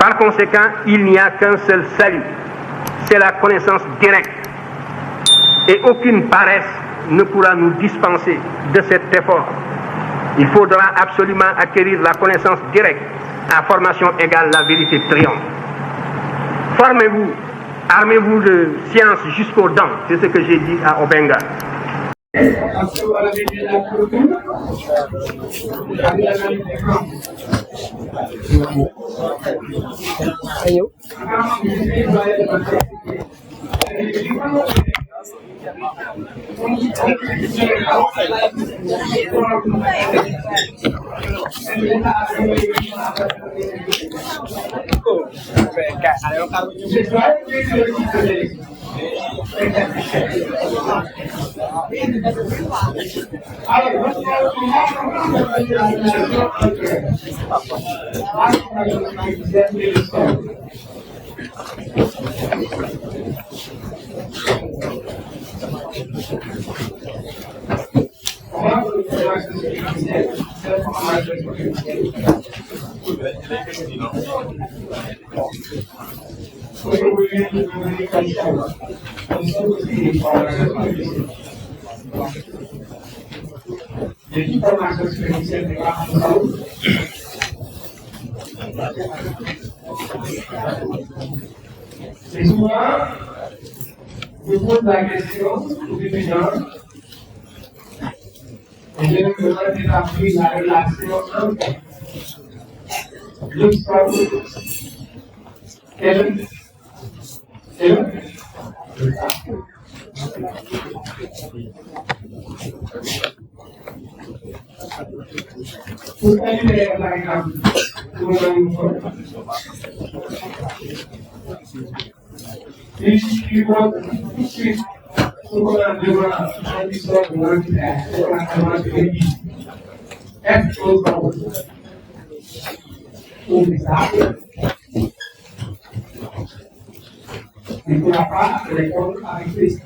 Par conséquent, il n'y a qu'un seul salut, c'est la connaissance directe. Et aucune paresse ne pourra nous dispenser de cet effort. Il faudra absolument acquérir la connaissance directe. À formation égale, la vérité triomphe. Formez-vous, armez-vous de science jusqu'aux dents, c'est ce que j'ai dit à Obenga. Et souvent, je pose la question aux étudiants et je leur demande d'établir la relation entre l'histoire et le pour énumérer par exemple, pour une fois, il montre tout de suite ce qu'on a devant l'histoire de l'Angleterre, ce qu'on a devant l'Église. Est-ce qu'on ça? Il ne pourra pas répondre avec prestige.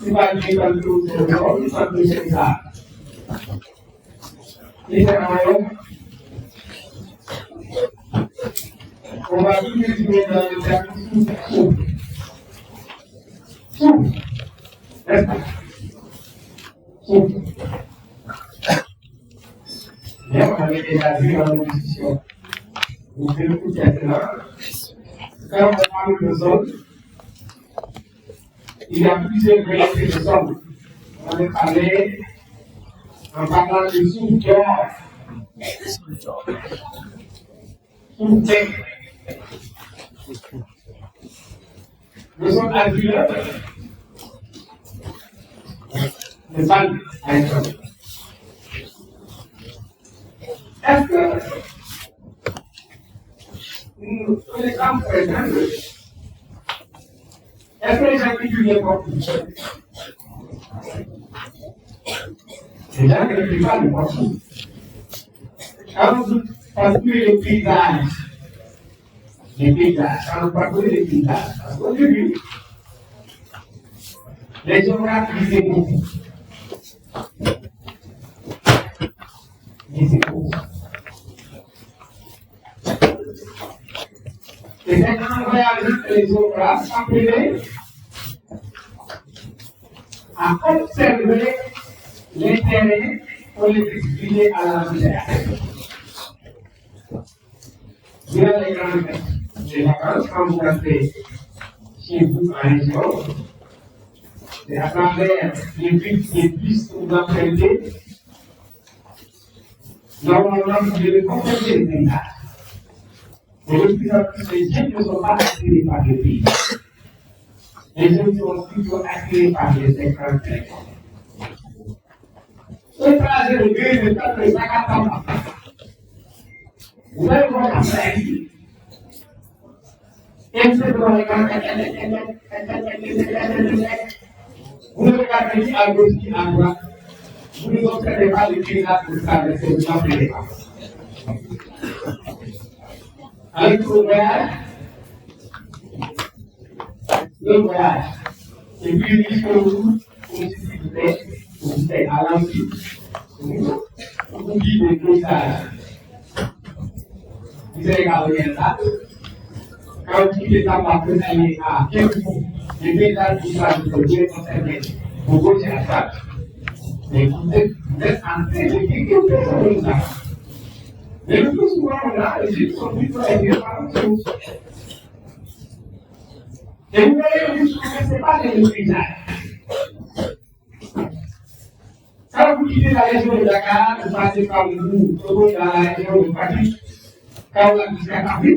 C'est pas une école de l'autre, c'est pas de ça. On va tout résumer dans le terme sous. Sous. N'est-ce pas? Sous. Bien, on avait déjà vu dans la discussion. Vous pouvez le coup maintenant. Quand on parle de zone, il y a plusieurs variétés de zones. On va parler en parlant de sous-d'or. Sous-tech. Le zone angulaire. Le bal à l'école. Est-ce que les gens présents, est-ce que les gens qui vivent pas les gens qui ne vivent pas le partout. Quand vous parcourez les paysages, quand vous parcourez les paysages, au début, les géographes disaient beaucoup. Et c'est en voyageant que les géographes s'appelaient à observer les terrains pour les expliquer à la misère. Durant les grandes les vacances, quand vous restez chez vous en région, c'est à travers les pistes que vous empruntez, normalement vous devez compléter les paysages. Et de plus en plus, les jeunes ne sont pas attirés par le pays. Les jeunes sont plutôt attirés par les écrans téléphones. Ce trajet de 2 de 4 et 5 ans, vous allez voir après ici. Et vous êtes dans les camps, vous ne regardez ni à gauche ni à droite. Vous ne observez pas le paysages pour traverser, vous n'en prenez pas. Avec le voyage, et puis jusqu'au bout, vous êtes à l'ensuite, vous vivez les paysages. Bisa kalau yang satu, kalau kita waktu ini kita bisa bekerja konsen, buku siapa? Dan antara itu bisa. Dan itu semua menarik itu soal itu harus. Dan mulai itu sepas yang bisa. Kalau kita dari sebenarnya pasti kamu turun dari yang pasti kau lagi sekali,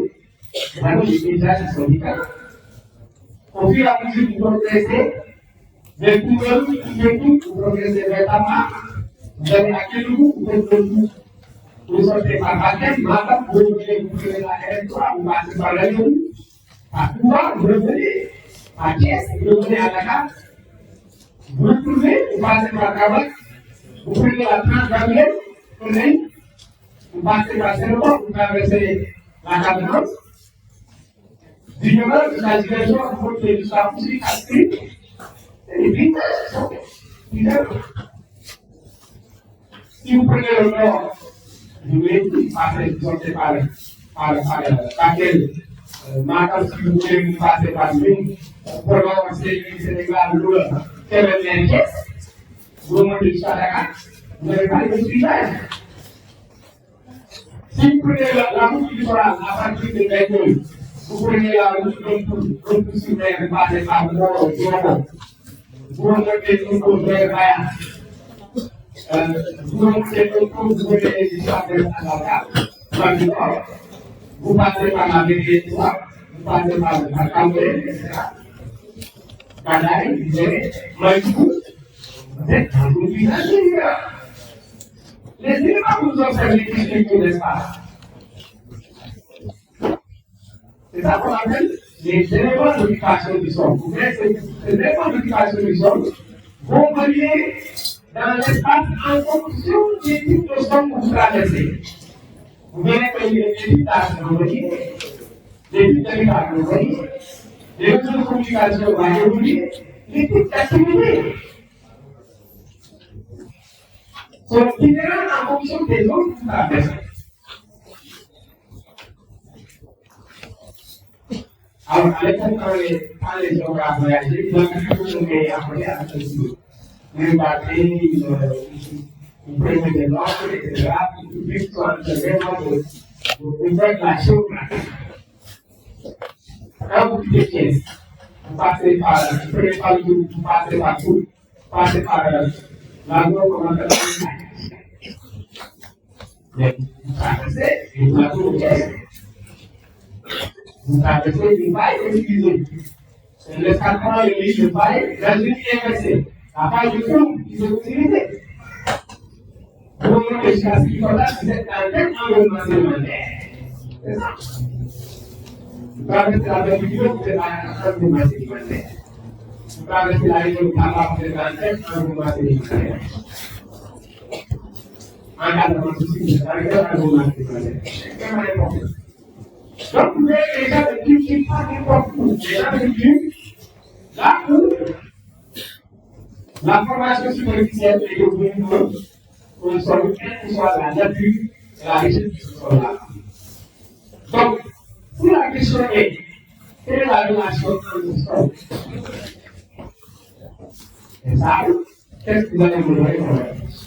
lalu bisa disebutkan. Kopi aku sih progresi, dan itu progresi pertama dari akhir itu urusan tempatnya maka belum akhir itu aku masih pada itu. Aku belum beli, aja belum beli anak belum beli masih berkabar. Bukan latihan kalian, kemudian pasir apa bukan biasa langkah terus. Di mana kita juga boleh bisa sih kasih. Jadi tidak. Ibu perlu loh. Jadi pasir seperti pada pakai mata sebelum pasir perlu masih senegal dulu. Kemudian belum dibicarakan, mereka itu tidak. Simpulnya lalu disorang apa kita itu, bukannya untuk sudah yang pada kamu jodoh, bukan untuk berbayar, bukan untuk berbayar anak, bagi orang, bukan pada diri itu, bukan pada kamu, karena ini maju. C'est pas vous observer qui n'est pas. C'est ça qu'on appelle les éléments d'éducation du sol. Ces éléments d'éducation du sol vont varier dans l'espace en fonction des types de sol que vous traversez. Vous verrez que les types d'argent, les types d'habitation, les réseaux de communication vont évoluer, les types d'activités. Sont différents en fonction des autres qui traversent. Alors, avec quand les géographes voyagent, ils ont toujours fait après à ce niveau. Regarder, ils prennent des notes, etc. Ils sont vraiment de faire la géographie. Quand vous dites pièces, vous passez par, vous prenez par le tout, vous passez par tout, vous passez par la recommandation. Mais vous traversez une plateau de pièces. Vous traversez une paille utilisée. L'escarpement est mis de paille dans une inversée. La paille de fond qui est utilisée. Pour le chasse qui sont là, vous êtes dans quel environnement sédimentaire? C'est ça. Vous traversez la Belgique, vous êtes dans un environnement sédimentaire. Vous traversez la région de Kaba, vous êtes dans quel environnement sédimentaire? En cas de souci, vous êtes dans quel environnement sédimentaire? C'est extrêmement important. Donc, vous avez déjà des types qui parlent n'importe où. Déjà des types, là où la formation superficielle est devenue pour le sol, quelle que soit la nature et la richesse de ce sol-là. Donc, pour la question est, quelle est la relation entre le sol et ça, qu'est-ce que vous allez me donner comme réponse?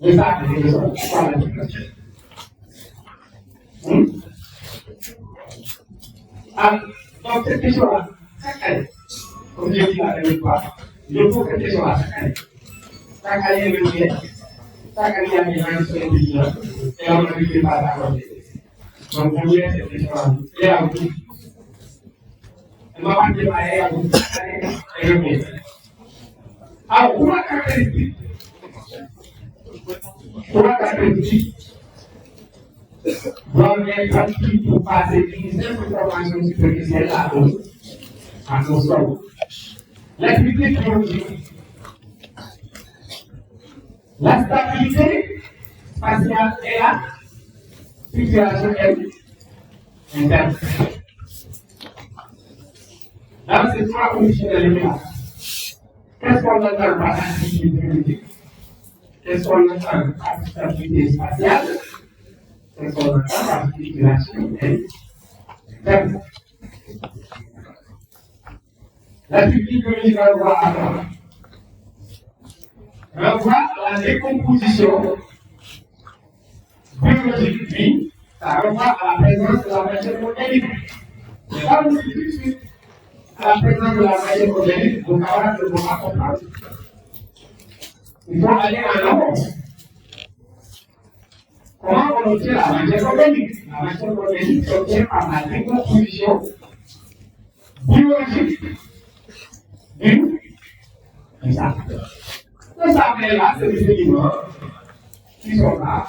Les actes et les autres, c'est quoi la différence? Donc, cette question-là, chaque année, comme je dis la dernière fois, je pose cette question-là chaque année. Chaque année, il y a chaque année, il y a des gens qui sont intelligents et on ne peut pas d'accorder. Donc, vous voulez cette question-là, et à vous. Elle m'a pas démarré à vous, et je vais. Alors, pour la caractéristique, doivent être acquis pour passer une information superficielle à nos sols. L'activité biologique, la stabilité spatiale et la situation interne. Dans ces trois conditions d'élimination, qu'est-ce qu'on entend par activité biologique? Qu'est-ce qu'on entend par stabilité spatiale? Qu'est-ce qu'on entend par circulation et ferme? L'activité biologique renvoie la décomposition biologique, puis ça renvoie à la présence de la matière organique. Mais là, vous dites tout de suite à la présence de la matière organique, vos camarades ne vont pas comprendre. Il faut aller en amont. Comment on obtient la matière organique? La matière organique s'obtient par la décomposition biologique d'une sable. Le sable est là, c'est des éléments qui sont là,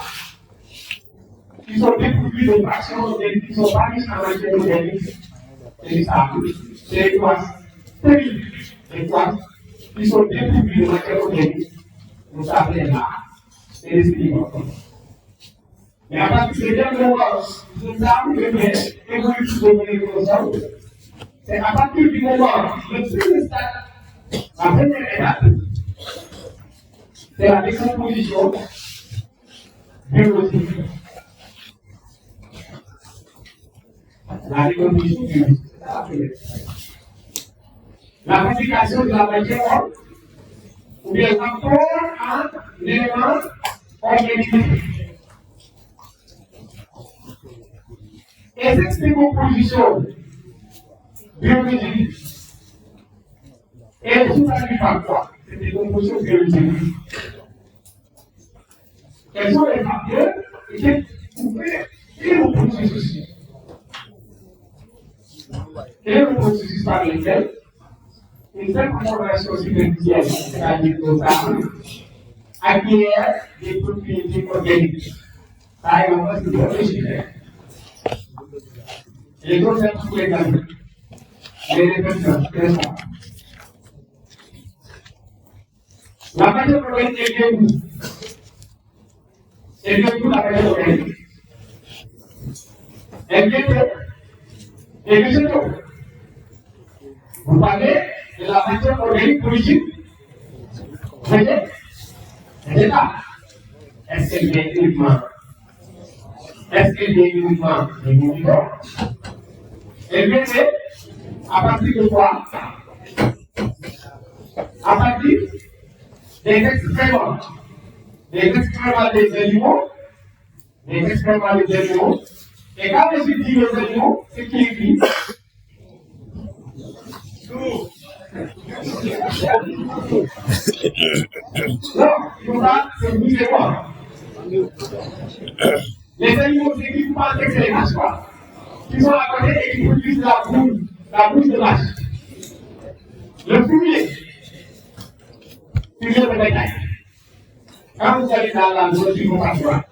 qui sont dépourvus de fractions organiques, qui ne sont pas mis en matière organique. C'est du sable, c'est des quartz stériles, des quartz qui sont dépourvus de matière organique. Le sable est là, c'est des éléments. Mais à partir de quel moment le sable devient évolutif de l'évolution? C'est à partir du moment où le premier stade, la première étape, c'est la décomposition biologique. La décomposition biologique, c'est ça la première étape. La fabrication de la matière ou bien rapport à l'élément organique. Et cette décomposition biologique est sous-tendue par quoi? Cette décomposition biologique. Quels sont les facteurs qui pouvaient créer le processus? Quel est le processus par lequel une seule conformation superficielle, c'est-à-dire nos arbres, acquiert des propriétés organiques? Par exemple, c'est biologique. Les autres sont tous les cas. Les réflexions, c'est ça. La matière organique est bien où? Elle vient d'où la matière organique? Elle vient des végétaux. Vous parlez de la matière organique d'origine végétale. Est-ce qu'elle vient uniquement? Est-ce qu'elle vient uniquement des mouvements? Elle vient à partir de quoi? À partir des excréments. Des excréments des animaux. Des excréments des animaux. Et quand je dis les animaux, c'est qui écrit? Non, tout ça, c'est vous et moi. Les animaux, c'est qui vous pensez que c'est les vaches, quoi? Qui sont à côté et qui produisent la bouse de vache. Le fumier de bétail. Quand vous allez dans la zone du pastorale,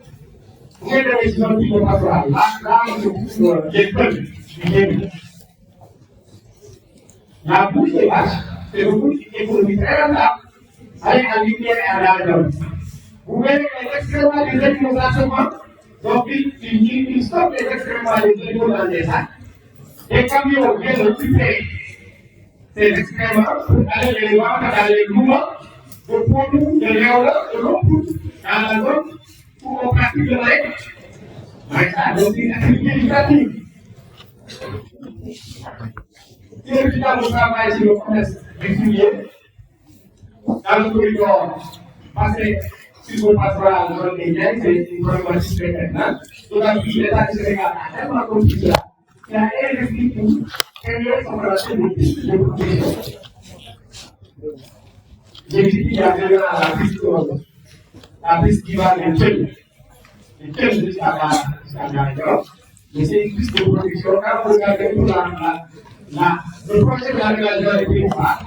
vous êtes dans les zones du pastorale, là, on se trouve les peuples du début. La bouse des vaches, c'est le bout qui est produit très rentable, avec la lumière et à la zone. Vous verrez les excréments des animaux là seulement. Donc, il stoppe les excréments des animaux dans des sacs. Les camions viennent récupérer ces excréments pour aller les vendre dans les mouvements de produits de l'éolien, de l'eau, dans la zone où on pratique le lait. Donc, c'est une activité éducative. Si les étudiants vont travailler sur le commerce régulier, dans le corridor, passer sur le pastorale de zone des biens, c'est une problématique très maintenant. D'autant plus l'État du Sénégal a tellement compris cela. Il a investi pour créer son relation de production. J'ai dit qu'il y a maintenant la piste qui va de Tchèque jusqu'à la mais c'est une piste de production. Quand vous regardez tout le projet de l'aménagement des territoires,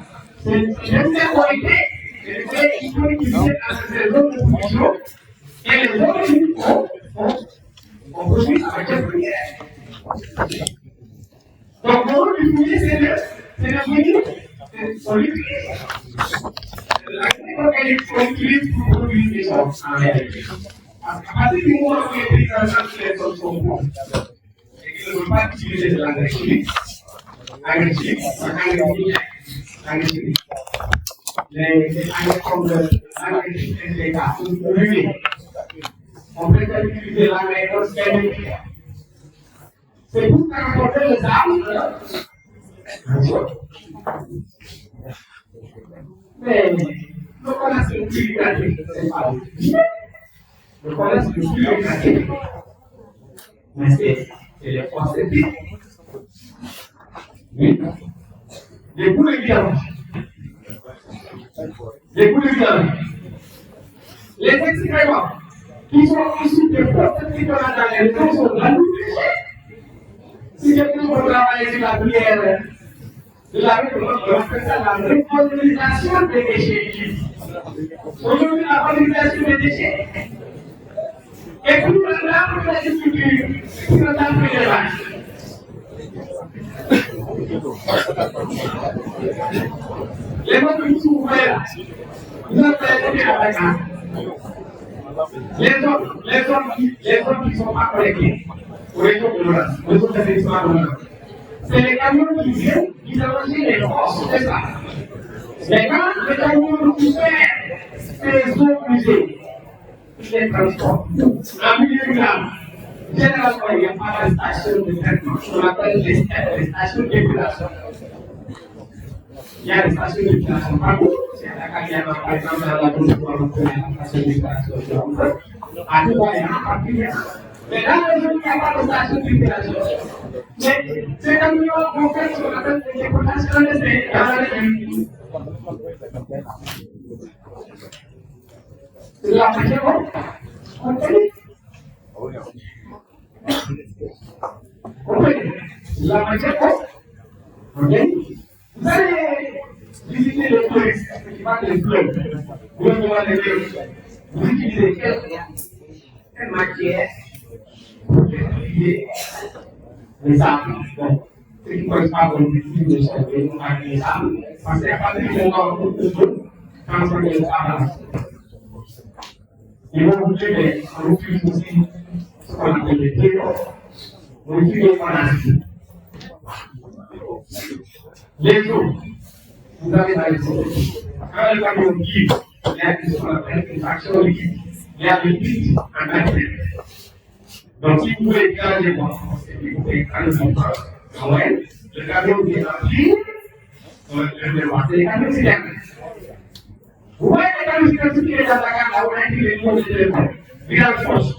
c'est une qualité, c'est une collectivité entre ces zones de production et les autres on produit avec cette prière. Donc, le rôle du foyer, c'est le foyer, on l'utilise. L'activité organique, on l'utilise pour produire des choses en réalité. À partir du moment où les paysans sentent que les choses sont bonnes et qu'ils ne veulent pas utiliser de l'engrais chimique, agressif, agressif. Les engrais comme l'agressif illégal, pour ruiner. On préfère utiliser l'engrais chimique. C'est pour transporter les arbres. Mais le commerce est plus gratuit, c'est pas le commerce est plus gratuit. Mais c'est les procédés. Oui. Les poulets viandes. Les poulets viandes. Les excréments qui sont issus des procédés dans les réseaux sont la nutrition. Si quelqu'un veut travailler sur la prière, on appelle ça la révalorisation des déchets. Aujourd'hui, la valorisation des déchets est plus grande que l'agriculture, plus grande que l'élevage. Les gens qui sont ouverts, vous avez à la les hommes qui ne sont pas collectés, les autres c'est les camions qui viennent, qui ont les forces, c'est ça. Mais quand les camions qui font ces eaux usées, ils les transportent en milieu gramme. Généralement, il n'y a pas de station de traitement, on appelle les stations d'épilation. Il y a des stations d'épilation partout. C'est à la carrière, par exemple, dans la zone de la station d'épilation. À tout va, il y a un particulier. Mais dans les zones où il n'y a pas de station d'épilation, mais ces camions vont faire ce qu'on appelle des décotations de ces dans la région. C'est la matière, on connaît. La matière, ok? Vous allez visiter les touristes, effectivement les clubs. Vous allez voir les clubs. Vous utilisez quelle matière pour utiliser les arbres? Bon, ceux qui ne connaissent pas comme utiliser les arbres, parce qu'il n'y a pas de moment pour transformer les arbres. Ils vont vous dire, on utilise aussi ce qu'on appelle les décors. On utilise les panaches. Les eaux, vous avez dans les eaux. Quand le camion guide, il y a ce qu'on appelle une fraction liquide. Il y a le liquide en matière. Donc, si vous voulez garder votre force, vous pouvez prendre son corps. Le camion qui est rempli, le débat, c'est les camions qui gagnent. Vous voyez les camions qui sont dans la gare, là où on a dit les mots de téléphone. Regarde force.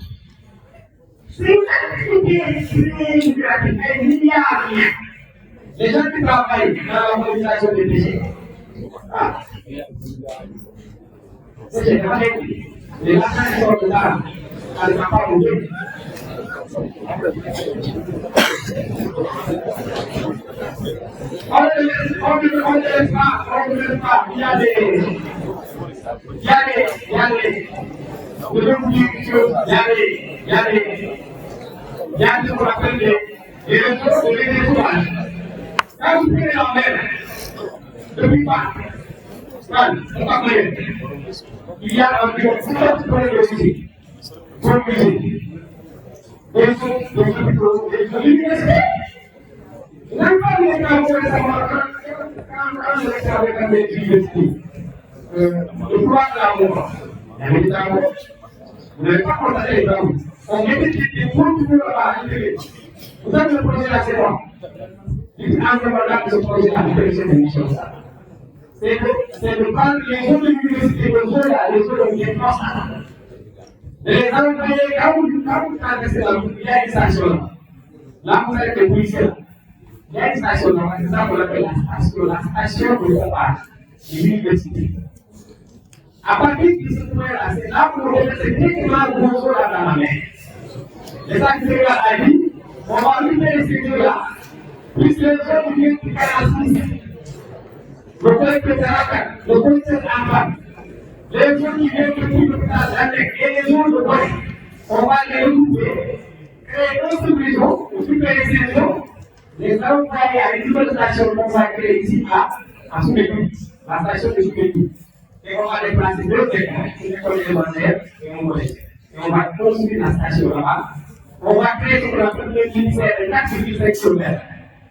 C'est une activité gratuite, il n'y a rien. Les gens qui travaillent dans la valorisation des déchets, c'est pas les vacances qui sont là, elles ne sont pas bougé. On ne laisse pas, il y a des, je vais vous dire quelque chose, il y a ce qu'on appelle des ressources de l'étoilage. Quand vous prenez en mer, depuis pas, c'est pas clair. Il y a environ 50 points de musée. Pour musée. Des l'université. Même pas les gens qui ont quand je reste avec un l'université, le pouvoir de l'amour, la méditation, vous n'avez pas constaté les gens. On met des points de là-bas à l'intérieur. Vous avez le projet là, c'est quoi? Il y a un problème de ce projet-là, c'est de prendre les autres universités, les autres universités. Les envoyer, quand vous traversez la route, il y a une station là. Là, vous êtes le policier. Il y a une station là, c'est ça qu'on appelle la station de départ de l'université. À partir de ce point-là, c'est là pour remettre directement le bonjour là dans la mer. Les acteurs là, à lui, on va allumer ces deux-là. Plus les autres viennent du canal 6, le collecteur Saraka, le collecteur Ampa, les autres qui viennent de l'hôpital d'Andek et les autres de Boy, on va les regrouper, créer d'autres maisons, occuper les maisons, les envoyer à une nouvelle station qu'on va créer ici à Soumétou, la station de Soumétou. Et on va déplacer deux écoles, une école élémentaire et un collège. Et on va construire la station là-bas. On va créer ce qu'on appelle le ministère de l'activité sectionnelle.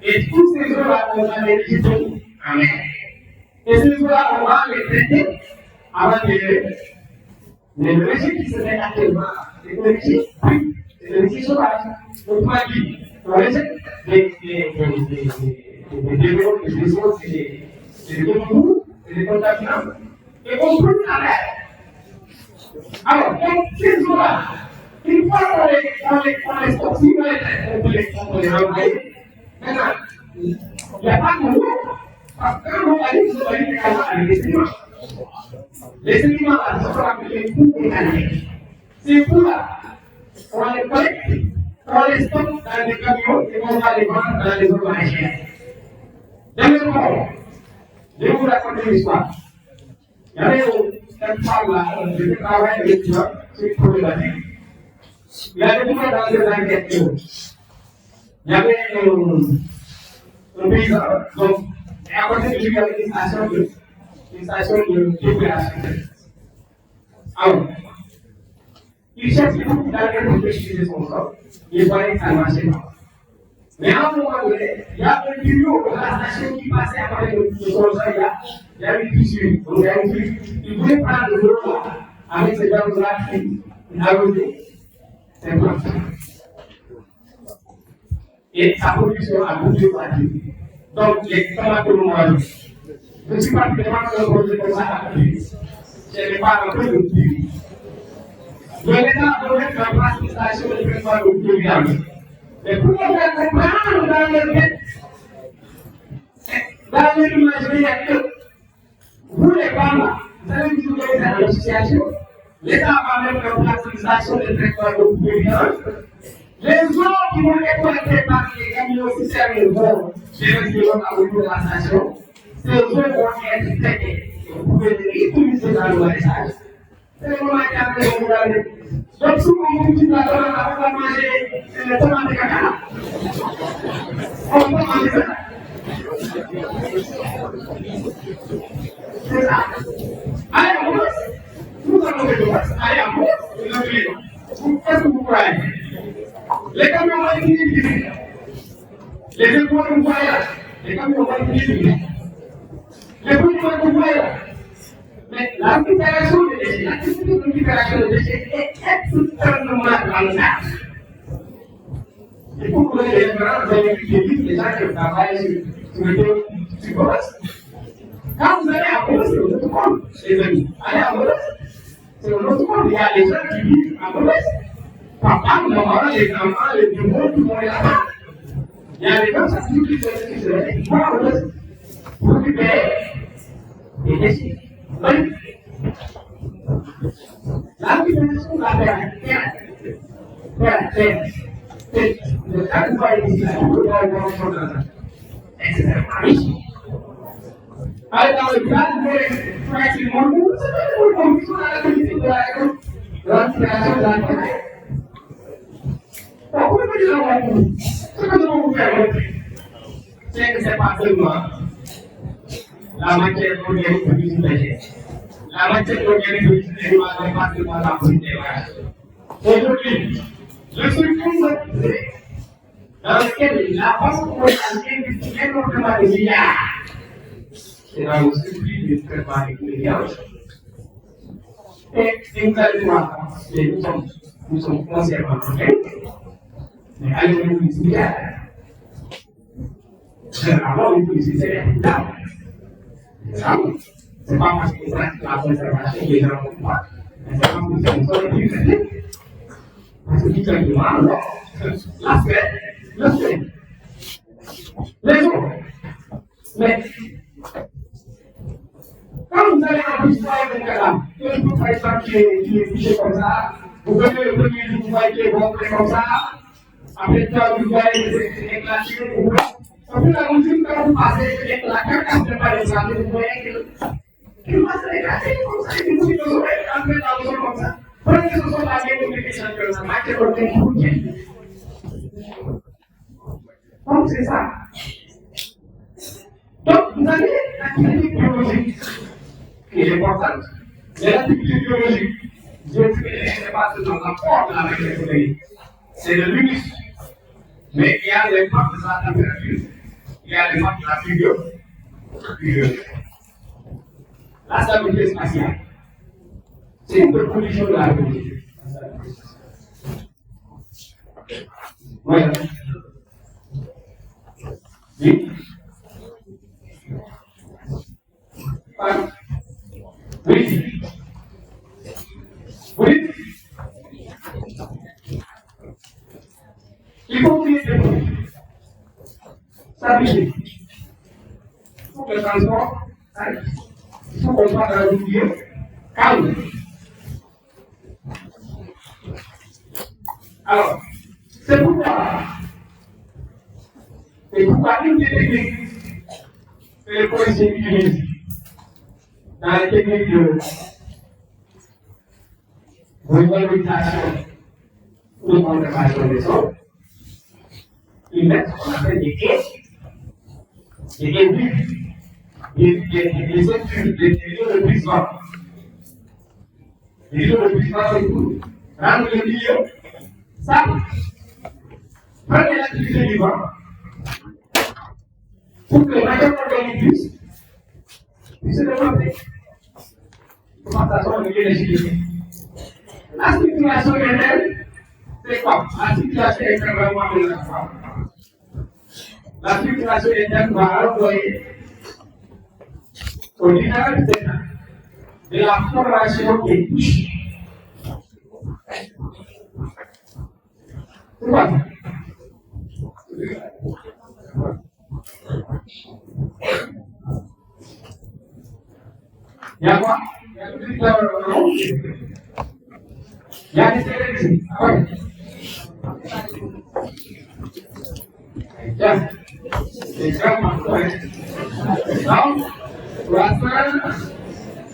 Et tous ces jours-là, on va les visiter. Amen. Et ces jours-là, on va les traiter avant le régime qui se met actuellement. C'est le régime, oui, c'est le régime sauvage. Donc, moi, je dis, le régime des choses, c'est des bons c'est des contaminants. Et on peut l'arrêter. Alors, donc, ces jours-là, une fois qu'on les sortit, on peut les renvoyer. Maintenant, il n'y a pas de mots. Parce que quand on va dire que vous avez avec les sédiments. Les sédiments, là, ce qu'on appelle les poux mécaniques. Ces poux-là, on les collecte, on les stocke dans des camions et on va les vendre dans les zones maraîchères. Dernièrement, je vais vous raconter une histoire. Il y avait cette femme-là, je travaille avec toi sur une problématique. Il y avait tout dans des enquêtes. Il y avait un paysan, donc, et à côté de lui, il y avait une station de dépolation. Alors, il cherche beaucoup d'argent pour utiliser son sol, il voyait que ça ne marchait pas. Mais à un moment donné, il y a un tuyau de la station qui passait à côté de son sol, il y a une fissure, donc il y a une fissure. Il voulait prendre de l'eau avec ces gens-là qui arrosaient ses plantes. Et sa production a beaucoup de qualité. Donc, les tomates de l'ombrage. Je ne suis pas vraiment un projet comme ça à plus. Je n'ai pas un peu de plus. Le l'État a donné la place de station de traitement de pluvial. Mais pour faire comprendre dans le tête, dans l'imaginaire que vous les femmes, vous allez vous trouver dans l'association, l'État va mettre en place une station de traitement de pluvial. Les eaux qui vont être collectées par les camions citernes vont gérer ces eaux à retour de la station. Ces eaux vont être traitées. Vous pouvez les utiliser dans le maraîchage. C'est le moment où vous allez. Donc, si on continue à manger le tomate de caca, on peut manger ça. C'est ça. Allez, en plus, nous allons le faire. Allez, en plus, qu'est-ce que vous croyez? Les camions vont être utilisés. Les épaules vous voyez là. Les camions vont être utilisés. Les bouts vous voyez là. Mais la récupération des déchets, l'activité de récupération des déchets est extrêmement rentable. Il faut que les gens vous avez les gens qui travaillent sur le poste. Quand vous allez à Bolos, c'est un autre monde, les amis. Allez à Bolos, c'est un autre monde. Il y a des gens qui vivent à Bolos. Papa, maman, les enfants, les bureaux, tout le monde est là-bas. Il y a des gens qui se vont à Bolos pour récupérer les déchets. Oui. La récupération de la terre, c'est le cas de voir ici, extrêmement riche. Alors, dans le cas de pratiquement tout, c'est une condition à la qualité de la récupération de la terre. Pourquoi vous dites la réponse? Ce que nous devons faire, c'est que ce n'est pas seulement la matière organique pour l'utiliser. La matière organique pour l'utiliser n'est pas seulement la politique. Aujourd'hui, le circuit dans lequel la banque mondiale investit énormément de milliards, c'est dans le circuit du traitement des milliards. Et nous allons voir, nous sommes conscients de mais allons-nous utiliser généralement, nous utilisons les milliards. C'est pas parce que c'est la conservation des gens qui parlent, mais c'est parce que c'est une zone plus critique. Parce que tout simplement, le fait, les autres. Mais, quand vous allez en plus voir un cadavre, que vous par exemple qui est fiché comme ça, vous venez le premier jour, vous voyez qu'il est rentré comme ça, après ça, vous voyez qu'il est éclaté, vous voyez. Au fur et à mesure que vous passez, la carcasse de pas éclater, vous voyez qu'il va se éclater comme ça, et vous pouvez entrer dans le sol comme ça. Prenez ce sol là, bien compliqué, ça marche pour le temps donc c'est ça. Donc vous avez l'activité biologique qui est importante. Mais l'activité biologique, je ne sais pas ce qu'on apporte avec les collègues. C'est le luxe. Mais il y a l'impact de sa température. il y a des gens qui ont plus de. La stabilité spatiale, c'est une condition de la vie. Voilà. Oui. Oui. Oui. Il faut qu'il y ait des produits. Stabilité. Il faut que le transport aille. Il faut qu'on soit dans un milieu calme. Alors, c'est pourquoi une des techniques que les policiers utilisent dans les techniques de revalorisation ou de conservation des sols, ils mettent ce qu'on appelle des haies vives, des structures, des lieux de brisement. Les lieux de brisement, c'est tout. Rendre le milieu stable. Prenez l'activité du vent pour que le macroorganisme puisse se développer. Augmentation de l'énergie. La circulation interne, c'est quoi? La circulation interne va avoir de la forme. La circulation interne va envoyer au dynamique de la formation des couches. C'est quoi ça? Il y a quoi? Il y a tout ce il y a des séries. Ah ouais. Tiens, c'est vraiment correct. Donc,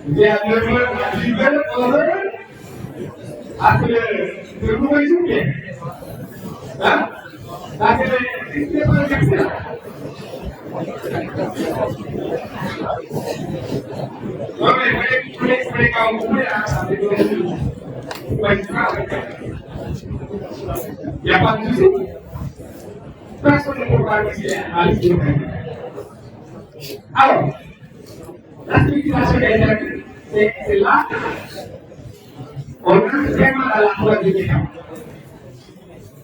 il y a le niveau avec le nouveau journée. Hein? Là, c'est pas le capteur. Non, mais vous voulez quand vous voulez, ça fait il n'y a pas de souci. Personne ne peut pas ici à l'issue. Alors, la circulation interne, c'est là, on est vraiment dans la loi du métal.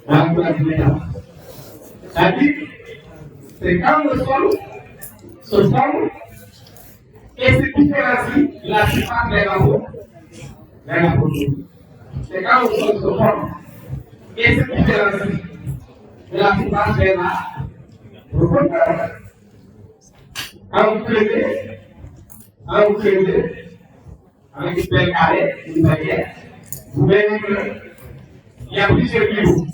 La loi du métal. C'est-à-dire, c'est quand le sol se forme et se différencie la surface vers la peau. C'est quand le sol se forme et se différencie de la surface vers la profondeur. Quand vous creusez avec une pelle carrée, une barrière, vous verrez qu'il y a plusieurs niveaux.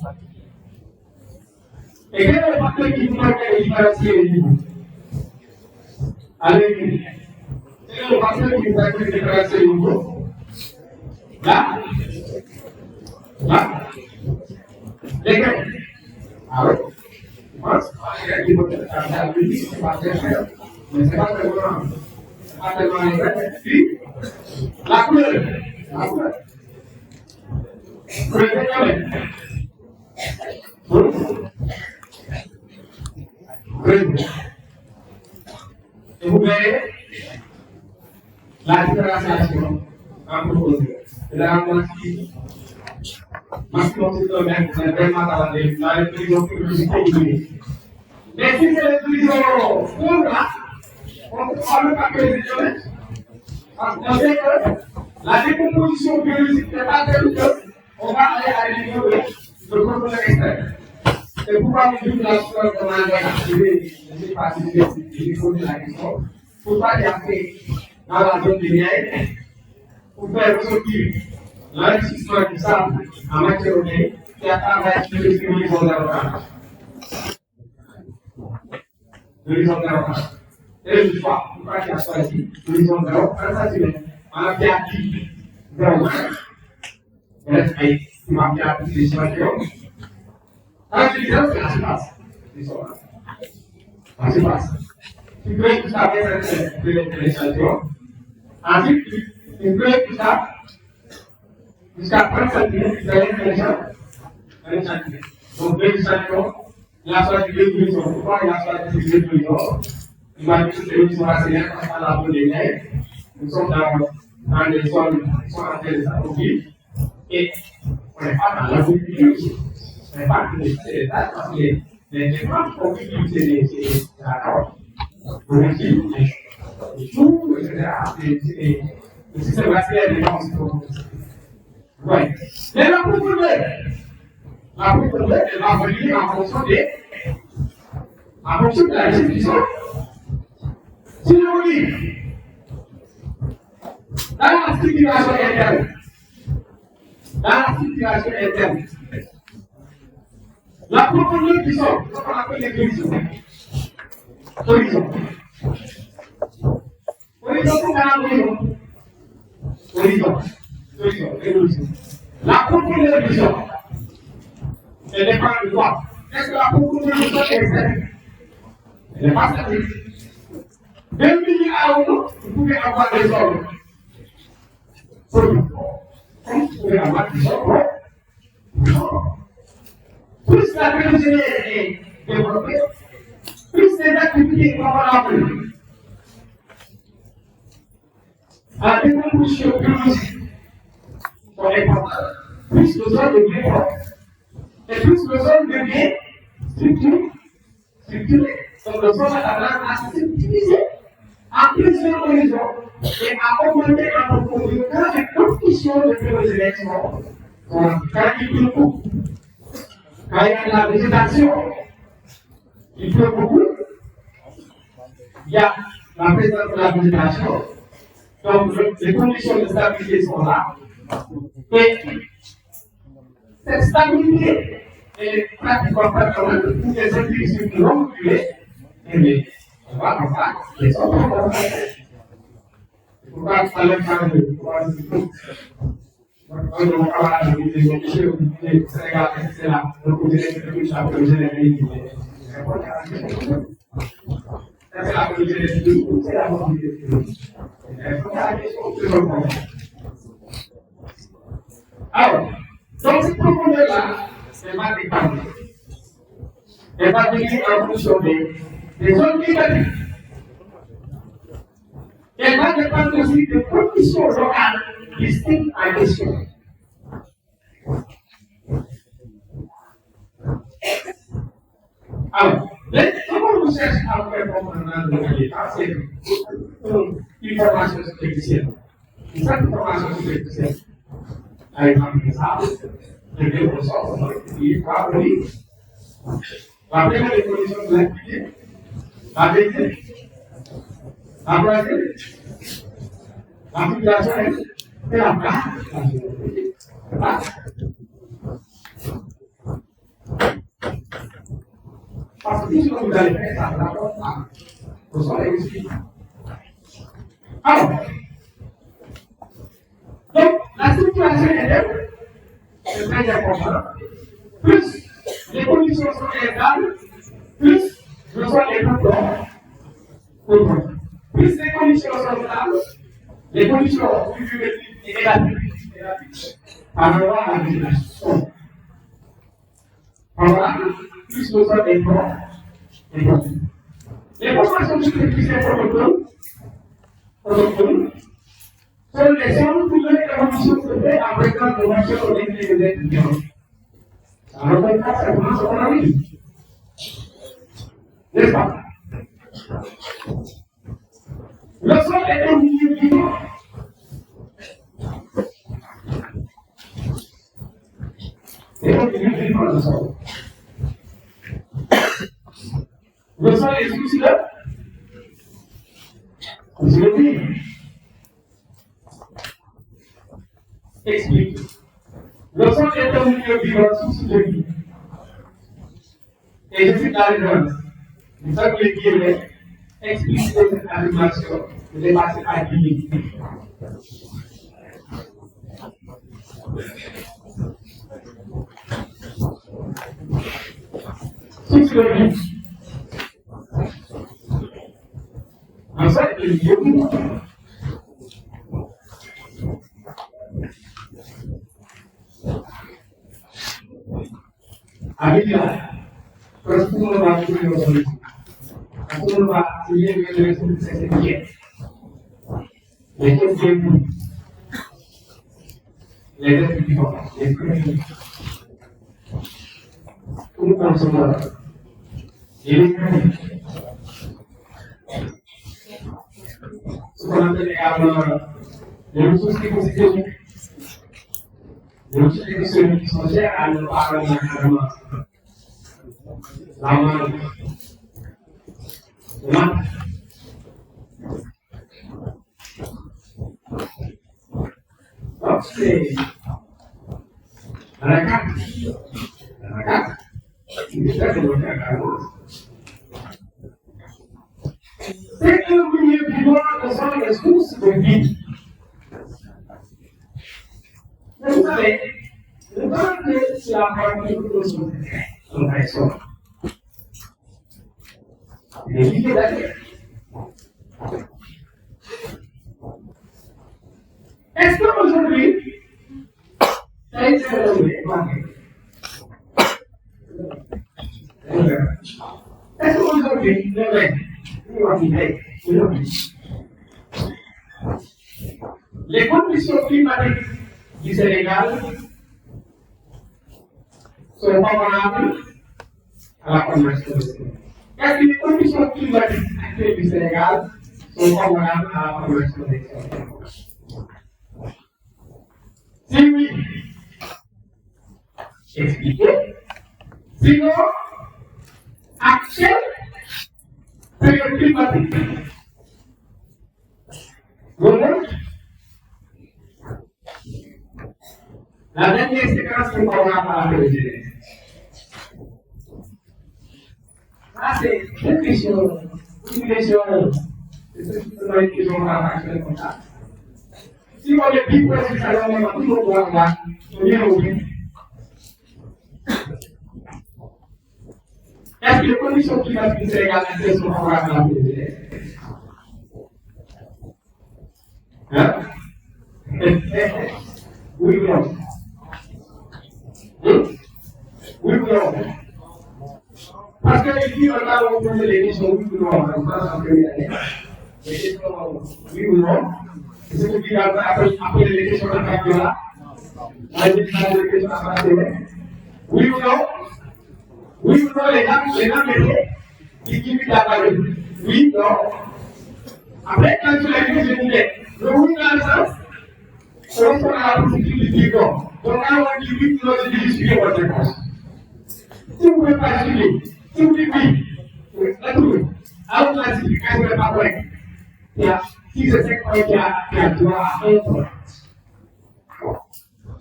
Et quel est le facteur qui vous permet de différencier les niveaux? Allez-y. Quel est le facteur qui vous permet de différencier les niveaux? Là? Lesquels? Ah oui? Moi, c'est qui peut être c'est pas très cher, mais c'est pas très grand. C'est pas tellement exact. Puis, la couleur. Creusez quand même. Et vous verrez la différenciation entre la maximum c'est même vraiment dans la prison publique. Mais si c'est les prisons pour là, on ne parle pas que les prisonniers. Parce qu'on sait que la décomposition biologique n'est pas telle qu'on va aller à niveau de contrôle externe. C'est pourquoi nous disons que la chose qu'on a activé, je ne sais pas si j'ai posé la question, pour pas y entrer dans la zone de miel, pour faire ressortir l'enrichissement du sable en matière organique qui a travaillé sur l'horizon d'arrosage. L'horizon d'arrosage. Et le choix, pour pas qu'il y a choisi l'horizon d'arrosage, ça c'est bien. On a bien dit, zéro. Il reste qui m'a bien appris les champions. Ensuite, c'est la surface. C'est ça. La surface. Tu peux tout ça faire de l'échantillon. Ensuite, tu peux tout ça jusqu'à 30 cm de l'échantillon. Donc, deux échantillons Il a choisi deux solutions. Pourquoi il a choisi ces deux solutions? Il m'a dit que c'est une solution assez bien parce qu'on a des neiges. Nous sommes dans des zones qui sont en train de s'approprier. Et on n'est pas dans l'agriculture. On n'est pas dans les tâches parce que les plantes qu'on utilise, c'est la carotte. Les choux, etc. Le système vasculaire des gens, c'est trop. Oui. Mais la profondeur, elle va venir en fonction de la restitution. Si je vous dis, dans la circulation interne, la profondeur du sol, c'est ce qu'on appelle les horizons. Horizon. La profondeur du sol, elle dépend de quoi? Est-ce que la profondeur du sol est certaine? Elle n'est pas certaine. D'un milieu à l'autre, vous pouvez avoir des zones. Vous pouvez avoir des zones. Plus la pédagogie est développée, plus les activités favorables à la décomposition biologique sont importantes, plus le sol devient fort. Et plus le sol devient structuré. Donc le sol a tendance à s'utiliser à plusieurs horizons et à augmenter en profondeur quand les conditions de biologie sont quand il pleut beaucoup. Quand il y a de la végétation, il pleut beaucoup, il y a la présence de la végétation, donc les conditions de stabilité sont là, et cette stabilité est pratiquement pas pour les individus qui vont tuer, et on va en faire les autres. C'est pourquoi ça l'a parlé de quand on parle de Sénégal, c'est là, donc vous allez faire une chose que généralisée. C'est la politique, c'est la mobilité. Alors, donc cette profondeur-là, elle va dépendre. Elle va venir en fonction des zones climatiques. Elle va dépendre aussi des conditions locales distinctes en question. Alors, comment on cherche à faire comprendre le l'état, c'est une formation superficielle. Une simple formation superficielle. Avec un ça, de deux ressources, il va venir. La première des conditions de l'activité, la deuxième, la troisième, la population et la place. Parce que si vous allez faire ça, d'accord, vous serez expliqué. Alors, donc, la situation est très importante. Plus les conditions sont égales, plus le sol est plus fort. Plus les conditions sont stables, les conditions plus négatives, alors la végétation. Voilà, plus le sol est fort. Les formations superficielles autochtones sont les zones où l'évolution se fait en présence de matières organiques et d'êtres vivants. Alors, on passe à comment on a mis. N'est-ce pas? Le sol est un milieu vivant. C'est un milieu vivant, le sol. Le sol est suicidaire. Je le dis. Explique. Le sol est un milieu vivant sous de vie. Et je suis dans les notes. Nous sommes les guillemets. Explique cette animation. Je vais passer à guillemets. Sous de vie. En fait, le milieu vivant. Avec Terus aku mau bahas dulu solusi. Aku mau bahas dia solusi sedikit. Lepas itu lepas itu bukan semua. Ini sebenarnya kalau yang susi positif, yang susi sosial ada orang yang lama, oke, mereka bisa kemudian c'est un milieu vivant de son ressource de vie. Vous savez, le temps que c'est la pratique de son personne. Les milliers d'années. Est-ce qu'aujourd'hui, ça a été relevé? Est-ce qu'aujourd'hui, le règne les conditions climatiques du Sénégal sont favorables à la formation des Sénégal. Est-ce que les conditions climatiques actuelles du Sénégal sont favorables à la formation des Sénégal? Si oui, expliquez. Sinon, actuel période climatique. La dernière séquence qu'on va avoir à ça, c'est une question. C'est une question comme ça. Si on est plus précis, ça va être tout le monde. Est-ce que les conditions climatiques du Sénégal sont favorables à la PDG? Hein? Oui ou non? Oui ou non? Parce que ici, on a posé les questions oui ou non, en première année. Les questions oui ou non? Et ce qui va après les questions de Fabiola, on a dit les questions à Fabiola. Oui ou non? Oui ou non, les gens métiers, qui disent la parole. Oui, non. Après, quand tu l'as dit, je disais, le oui dans le sens, on va à la procédure du dit non. Donc, quand on dit oui, non, je dis suivez votre réponse. Si vous ne pouvez pas suivre, si vous dites oui, alors la classification n'est pas correcte. Si je sais qu'il y a droit à un point.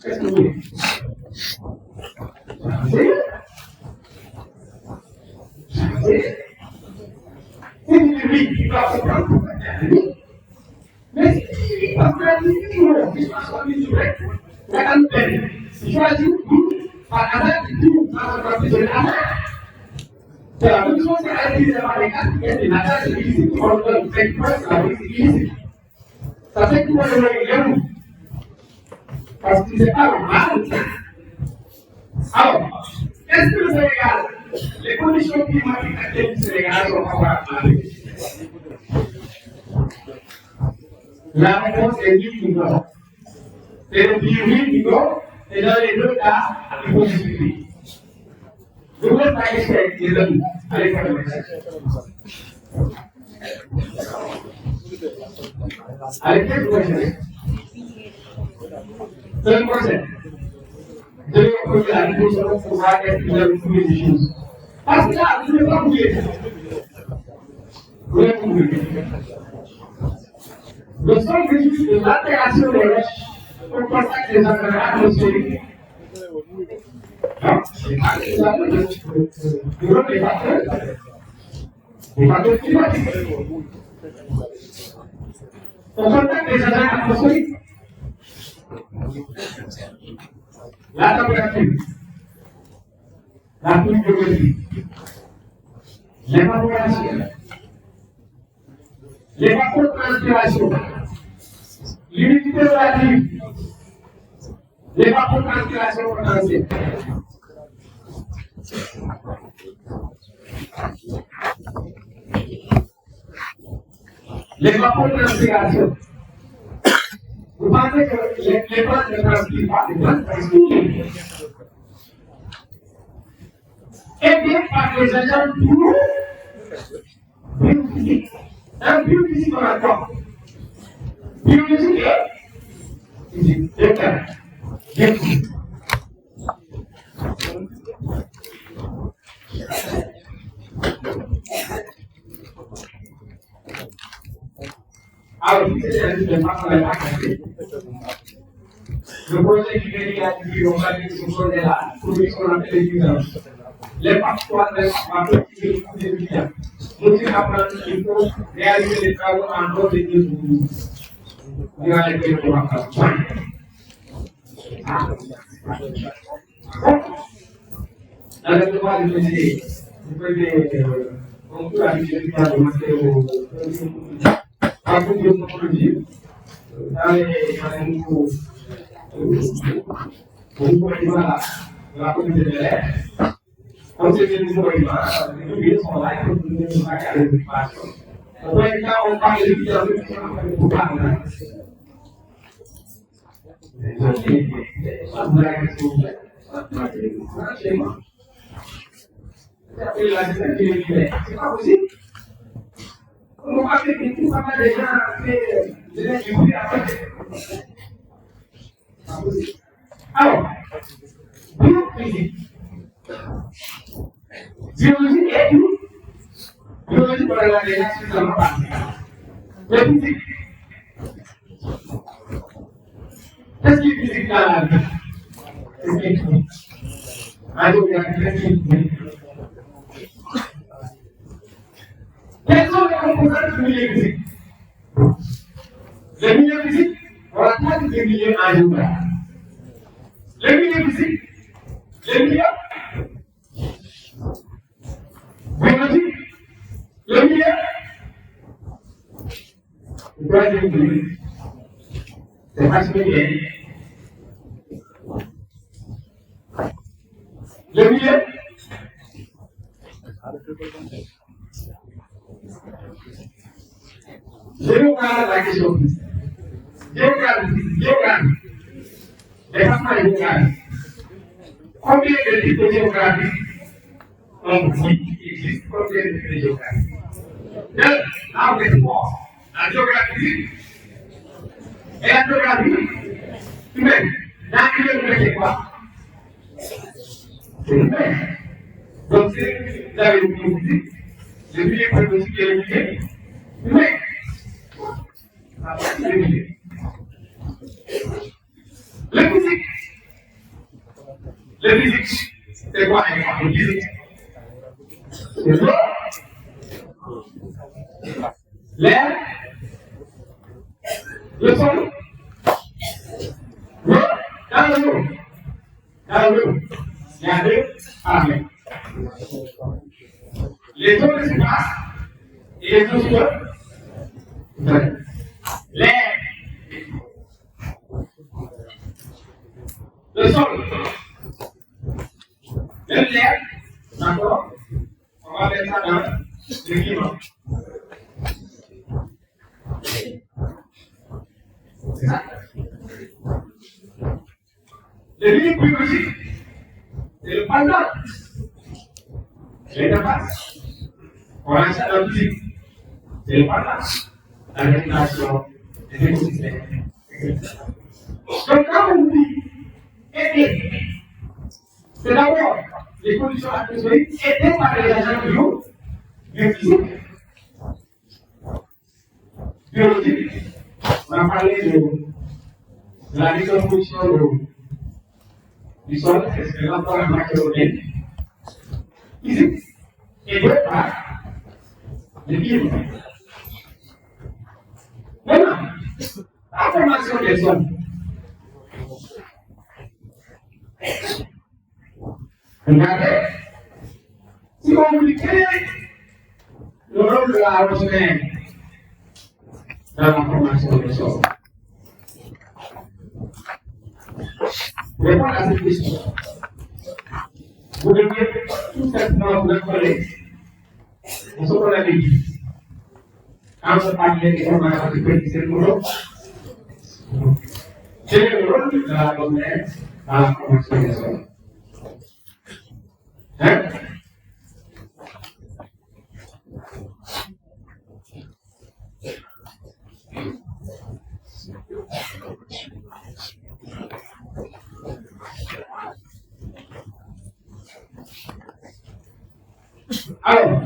Qu'est-ce que vous voulez? C'est une vie qui va se prendre pour la vie. Mais si parce que la vie, il va se prendre la campagne. Il choisit tout, par hasard, tout, par hasard, c'est la c'est la même chose qu'elle a dit par les quatre qui étaient là, c'est ici, pour le fait que c'est la vie, c'est ici. Ça fait que moi, je le regarde. Parce que c'est pas normal. Alors, est-ce que le Sénégal, les conditions climatiques actuelles du Sénégal sont favorables à la vie? La réponse est oui ou non. C'est de dire oui ou non, et dans les deux cas, il faut discuter. Je vous laisse la question avec les amis. Allez faire le message. Allez faire le message. C'est le prochain. Je vais vous poser la question pour voir est-ce que vous avez trouvé des choses. Parce que là, vous ne pouvez pas oublier. Vous ne pouvez pas oublier. Le sol résulte de l'altération des roches au contact des engrais atmosphériques. C'est pas les engrais des facteurs climatiques. Au contact des engrais atmosphériques. La température, la pluviométrie, l'évaporation, l'évapotranspiration, l'humidité relative, l'évapotranspiration potentielle. Les rapports de l'intégration. Vous pensez que les plantes ne transpirent pas, les plantes transpirent. Et bien par les agents biophysiques. Un biophysique en accord. Biologique et physique. Biophysique. Alors, si c'est un de pas la le projet qui vient d'être on va dire que ce projet là, pour ce qu'on appelle les puissances. Les parfois, les parfois, qui sont des étudiants. Nous, c'est apprendre qu'il faut réaliser les travaux en dehors des deux jours. On va les faire pour la alors, je vais vous dire, vous pouvez conclure avec les étudiants de Mathéo. Après, je vais vous dire, la communauté de l'air, comme c'est des nouveaux éléments, les oubliés sont là, ils peuvent nous marquer les occupations. Donc, quand on parle de l'étudiant, on parle de c'est pas possible. On va faire des pas mal de gens fait des études à côté. Alors, biophysique. Biologie et tout. Biologie pour la relation de la partie. La physique. Qu'est-ce qui est physique dans la vie? Qu'est-ce qui est physique? Quelles sont les composantes du milieu physique? Le milieu physique, on a trois types de milieux en géographie. Le milieu physique, le milieu biologique, le milieu troisième, c'est pas ce que bien. Le milieu je vais vous parler de la question. Géographie. Département de géographie. Combien de types de géographie on dit qu'il existe? Combien de types de géographie? Là, vous êtes fort. La géographie et la géographie humaine. Là, vous mettez quoi? C'est humain. Donc, vous avez le milieu physique, le milieu biologique et le milieu humain. Le physique. Le physique, c'est quoi le physique? C'est l'eau, l'air, le sol, l'eau, dans l'eau. Dans l'eau, il y a deux armées. Les eaux de surface et les eaux souterraines. L'air, le sol, même l'air, d'accord, on va mettre ça dans le climat. C'est ça. Le milieu biologique, c'est le pendant. L'interface, on a ça dans le physique, c'est le pendant. La régulation des écosystèmes. Donc, quand on dit aider, c'est d'abord les conditions atmosphériques aidées par les agents biophysiques, biologiques. On a parlé de la décomposition du sol, c'est l'rapport à macrobienne. Physique, aidé par les biologiques. Maintenant, la formation des sols. Regardez, si on vous dit quel est le rôle de la rosemère dans la formation des sols, pour répondre à cette question, vous devez tout simplement vous rappeler ce qu'on avait dit. Quand on parlait des formations de petit boulot, c'est le rôle de la domaine dans la formation des hommes. Hein? Alors,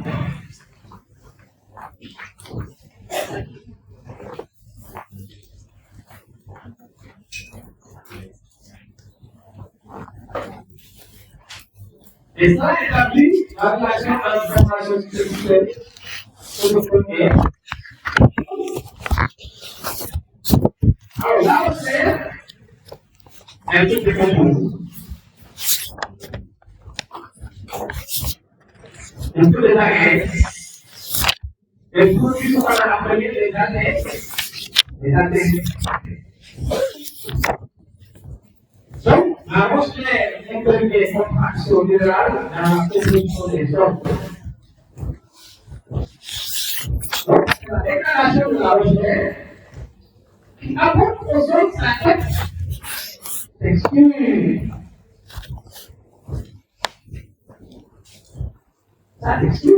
et ça établit la relation entre la formation sexuelle et le premier. Alors là, c'est un truc de contrôle. Un peu des arrêts. Et tout ce qu'on a appelé les années. Donc, la Rochelle intervient comme action générale dans la production des hommes. Donc, la déclaration de la Rochelle qui apporte aux hommes sa tête s'excuse. Ça s'excuse.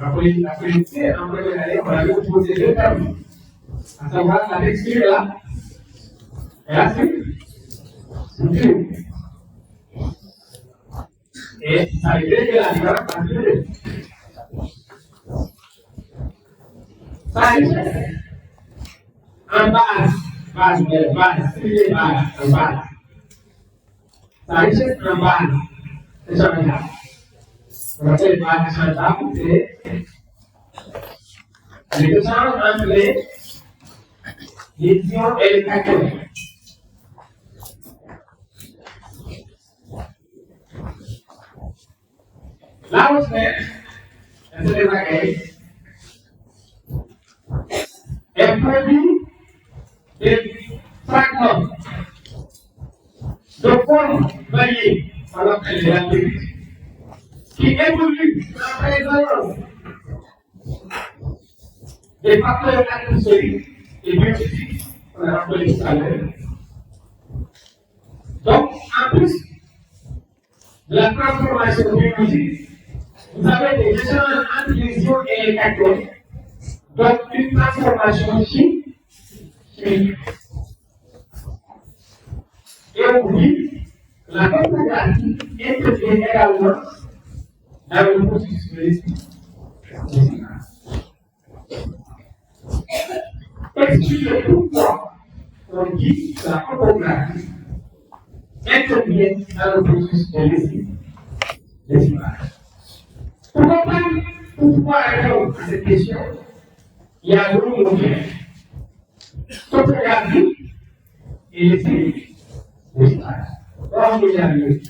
La politique, en première année, on avait posé deux termes, à savoir la texture là, et la structure. Et ça veut dire que la différence entre les deux. Ça veut dire en base, c'est en base. Ça veut dire en base, c'est jamais là. On appelle base chantable, c'est l'échange entre les ions et les cations. Là, on se met, on se démarque, et produit des fragments de forme variée, alors qu'elle est active, qui évoluent en présence des facteurs atmosphériques et biophysiques, on a rappelé tout à l'heure. Donc, en plus de la transformation biologique, vous avez des échanges entre les ions et les cations, donc une transformation chimique. Et on dit que la topographie intervient également dans le processus de l'esprit. Expliquez pourquoi on dit que la topographie intervient dans le processus de l'esprit. Pour comprendre, pour pouvoir répondre à cette question, il y a deux mots clés. Topographie et l'esprit. On va y arriver.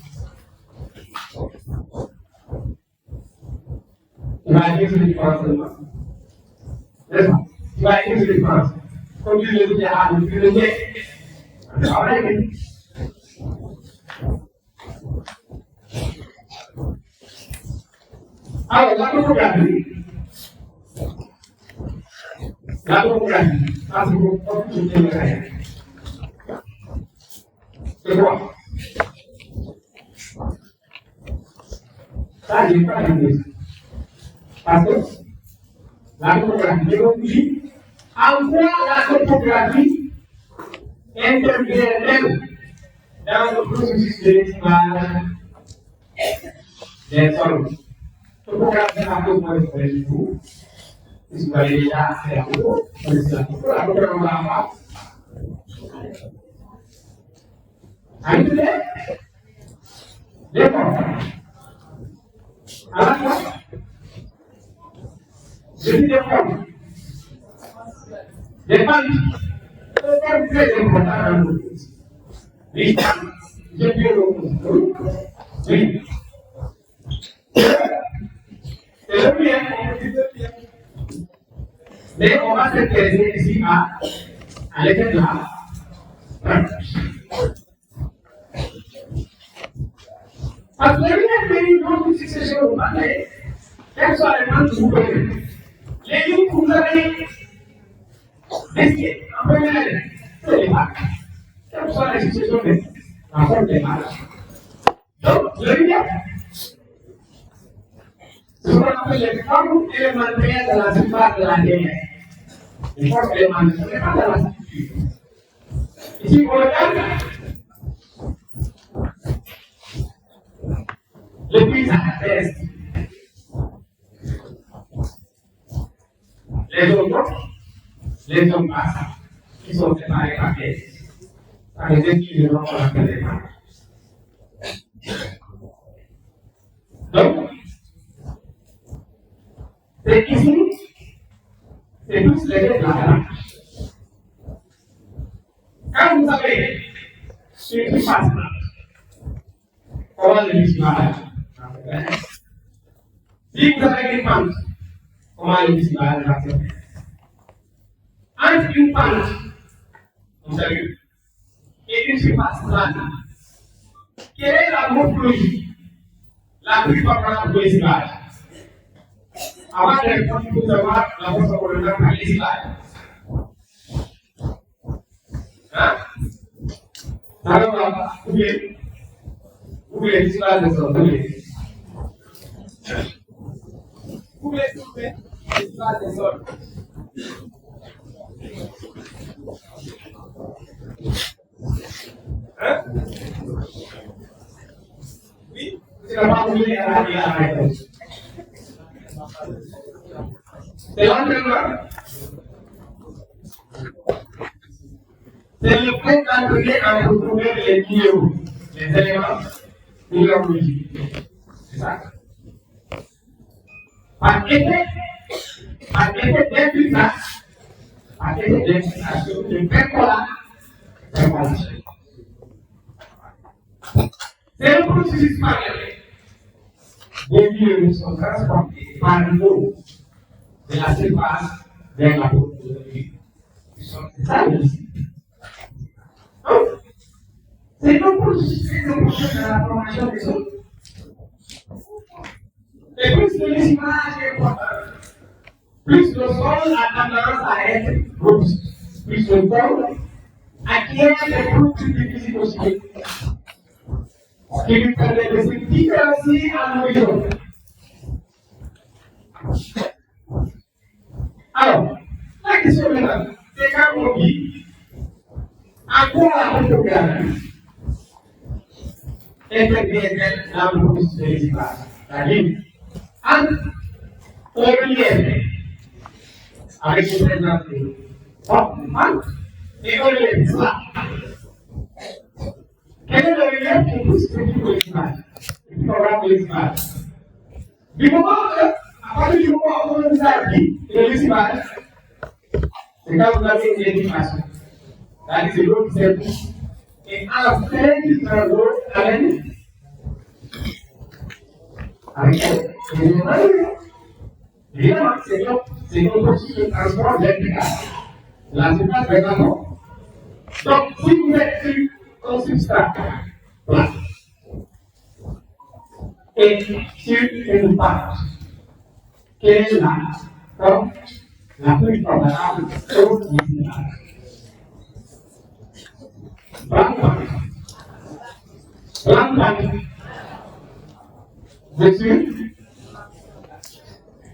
Il va dire que c'est différent seulement. N'est-ce pas? Il va dire que c'est différent. Comme tu le dis à depuis le nez. Alors, la topographie, parce que vous pouvez le faire. C'est quoi? Ça, je n'ai pas dit. Parce que la topographie, en quoi la topographie intervient-elle dans le processus de l'estimage des sols? Topographie, c'est un peu moins de vous. Si vous avez déjà fait un peu, c'est la topographie, on va avoir. Arrivez? D'accord. À la fois, je dis des formes. Des formes très importantes dans notre vie. Oui, j'ai bien le oui. C'est le bien, on dit le bien. Mais on va s'intéresser ici à l'état de la. Parce que les gens qui se sont battus, quels sont les gens qui vous connaissent? Les gens que vous avez décidé, en première année, c'est les marques. Quelles sont les situations en forme des marques? Donc, le lien, c'est ce qu'on appelle les formes élémentaires de la surface de la terre. Les formes élémentaires, ce n'est pas de la structure. Ici, on regarde le paysage terrestre. Les hommes, les hommes passent, qui sont séparés par les étudiants qu'on appelle les marques. Donc, c'est ici, c'est tous les deux de la marche. Quand vous avez une surface comment le visual? Si vous avez une pente, comment le visual va se faire? Entre une pente, vous savez, et une surface plane, quelle est la morphologie la plus favorable pour l'escalade? Avant de répondre, il faut savoir la force fondamentale par l'escalade. Hein? Alors, vous voulez l'escalade de son donné. Vous voulez trouver l'escalade de son. Hein? Oui? C'est la parole à la réponse. C'est l'entraînement. C'est le fait d'entraîner à retrouver les tuyaux, les éléments de leur logique. C'est ça. Par effet d'infiltration, de percolation. C'est un processus parallèle. Les tuyaux sont transportés par l'eau de la surface vers la peau de l'huile. C'est ça le principe. C'est un processus très important dans la formation des autres. Et plus les images est importante, plus le sol a tendance à être robuste, plus le sol acquiert des produits difficiles aussi, qui lui permet de se différencier à l'horizon. Alors, la question maintenant, c'est quand on dit à quoi la photographie intervient dans le processus de l'espace, c'est-à-dire entre un relief avec une présence de fortement et un relief plat. Quel est le relief qui est plus petit que l'espace, le plus favorable de l'espace? Du moment que, à partir du moment où on vous a dit que l'espace, c'est quand vous avez une éducation. C'est-à-dire que c'est l'eau qui s'est et à la fin du travail, avec évidemment, c'est un processus de transport vertical. La surface verticale. Donc, si vous êtes sur un substrat plat et sur une pâte, quelle est la plus favorable au visage? Blanc, dessus,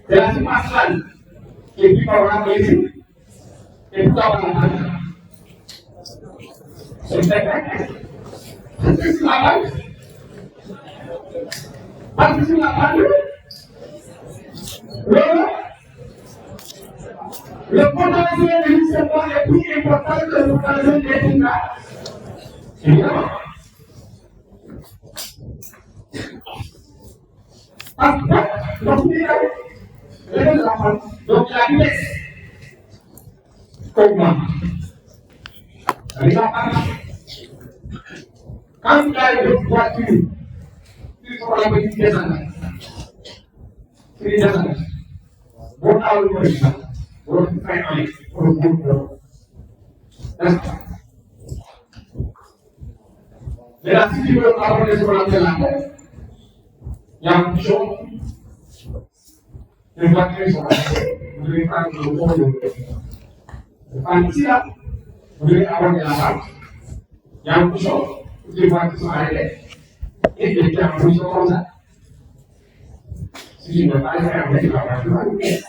c'est la surface plane qui est plus favorable ici, et plus favorable. C'est sur la base. Parce que sur la base, le potentiel de l'histoire est plus important que le potentiel des dégâts. Évidemment. Parce que, donc la vitesse augmente. Quand il y a une voiture, il faut la petite descente. C'est une descente. Bon, à l'autre, bon, très bien, mais là, si tu veux parler de ce qu'on appelle la tête, y a une chose, les voitures sont arrêtées, vous devez prendre le pont de prendre ici là, vous devez aborder la barre. Il y a un bouchon, toutes les voitures sont arrêtées, et il y a un bouchon comme ça. Si je ne veux pas le faire, tu vas pas le faire.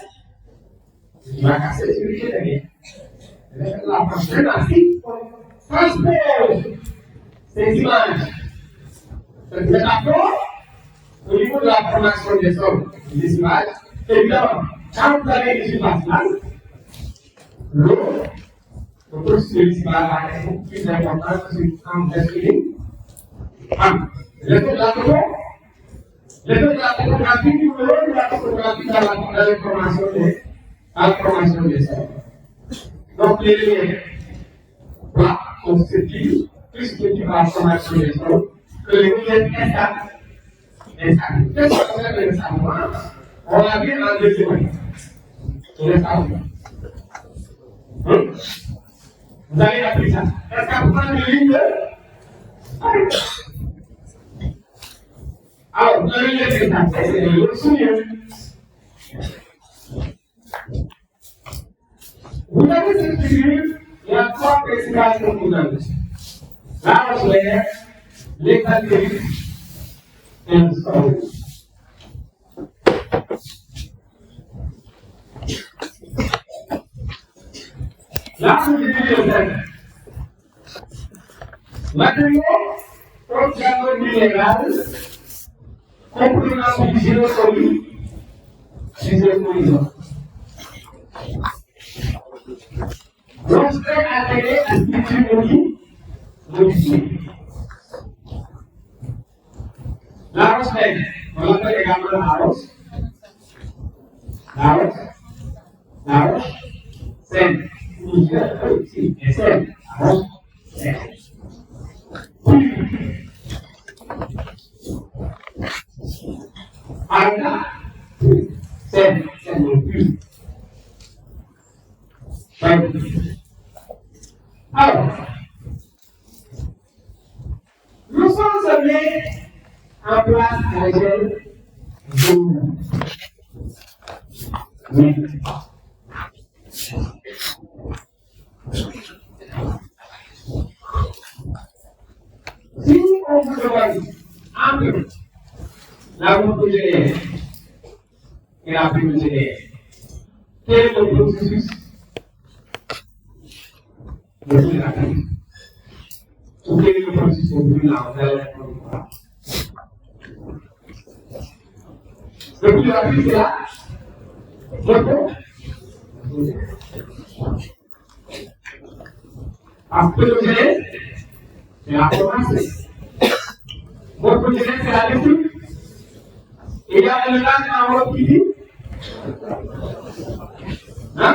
Tu vas casser celui qui est derrière. La prochaine ainsi, transpose ces images, cette métaphore, au niveau de la formation des hommes, des images. Évidemment, quand vous avez des images là, l'eau, le processus de l'image est beaucoup plus important que celui en descriving. L'effet de la photographie du rôle de la photographie dans la formation des hommes. Donc, les lumières là constituent plus que la formation des hommes que les lumières instables. Qu'est-ce qu'on appelle les sables? On l'a vu en deuxième. Les sables. Vous avez appris ça. Est-ce qu'on prend une ligne de. Alors, vous avez les étapes, c'est le souvenir. Vous avez cette figure, il y a trois principales composantes. La roselaire, les satellites et le sol. Là, vous avez le thème. Matériaux, programme minéral, complément du géosolide, géosolide. Lorsque atterré à structure modifiée. La roche belle, on l'appelle également la roche. La roche saine. Si, et saine. La roche saine. Arna, saine, saine, alors, nous sommes amenés en place à l'échelle de si on vous demande entre la route GDR et la prime GDR, quel est le processus de la prime? Quel est le processus de la depuis la prime, c'est là. Après le GDR, c'est la commencée. Votre GDR, c'est la lecture. Il y a le langage en votre qui dit. Hein?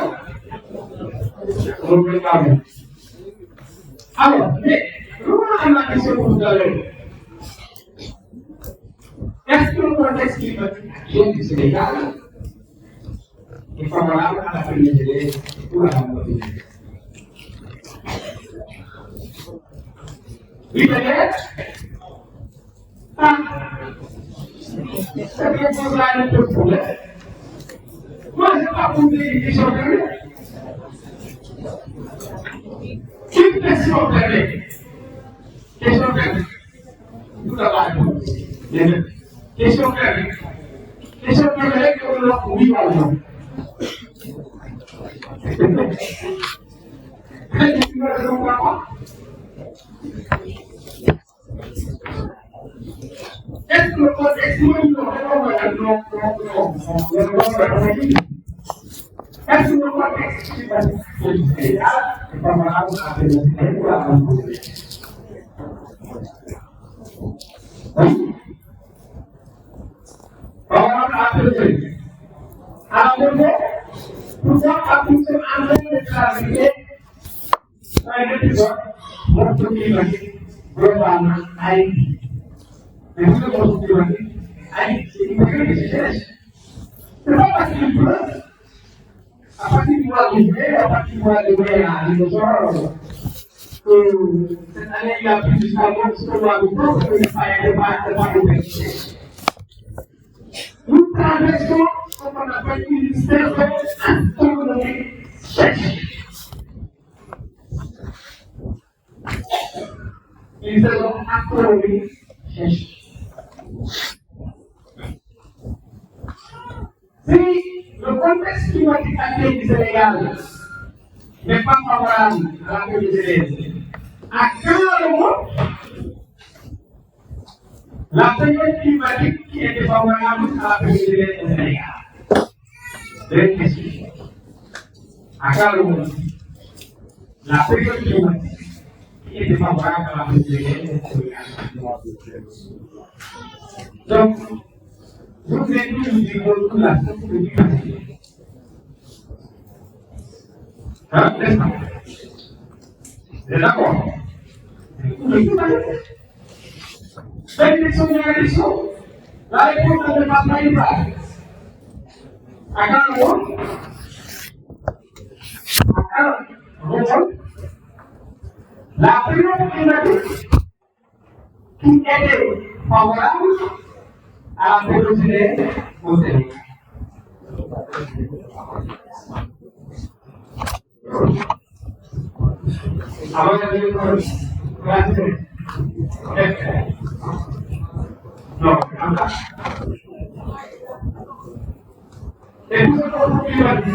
On ne peut pas bien. Alors, mais, comment on a question pour tout à l'heure? Est-ce que le contexte climatique actuel du Sénégal est favorable à la première GDR ou à la première GDR? Oui, peut-être. C'est que vous avez un peu de problème. Moi, je ne vais pas poser une question de lui. Une question permet. Question permet. Tout à l'heure. Question permet. Question permet que vous l'avez oui ou non. Est-ce que le contexte est-ce que le contexte est favorable à la alors, pourquoi pas-t-il en train de travailler dans un épisode notre climatique globalement Haïti? Mais vous savez votre climatique Haïti, c'est une question qui se cherche. C'est pas parce qu'il pleut, à partir du mois de juillet, à partir du mois de mai à dinosaure, que cette année il y a plus jusqu'à ce que le mois de juillet, que le pas de pêche. traversons ce qu'on appelle une saison astronomique sèche. Une saison astronomique sèche. Si le contexte climatique actuel du Sénégal n'est pas favorable à la période des élèves, à quel moment la période climatique qui était favorable à la période des élèves au Sénégal? Deux questions. À quel moment la période climatique qui était favorable à la période des élèves au Sénégal? Donc, vous êtes tous du monde la climatique. Hein, n'est-ce pas? Vous êtes d'accord? Cette question de la question, la réponse ne va pas y aller. À quel moment? La période climatique qui était favorable à la période au Sénégal. Avant de dire non, et vous êtes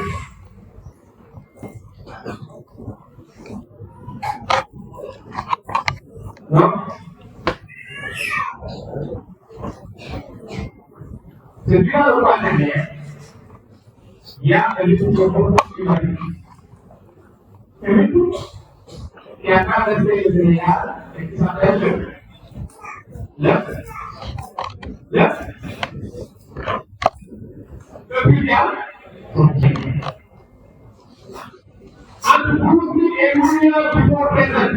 non? C'est bien le roi des mers. Il y a un développement climatique. Et puis, qui a traversé le Sénégal et qui s'appelle le Bouddha. Entre Bruce et William before present.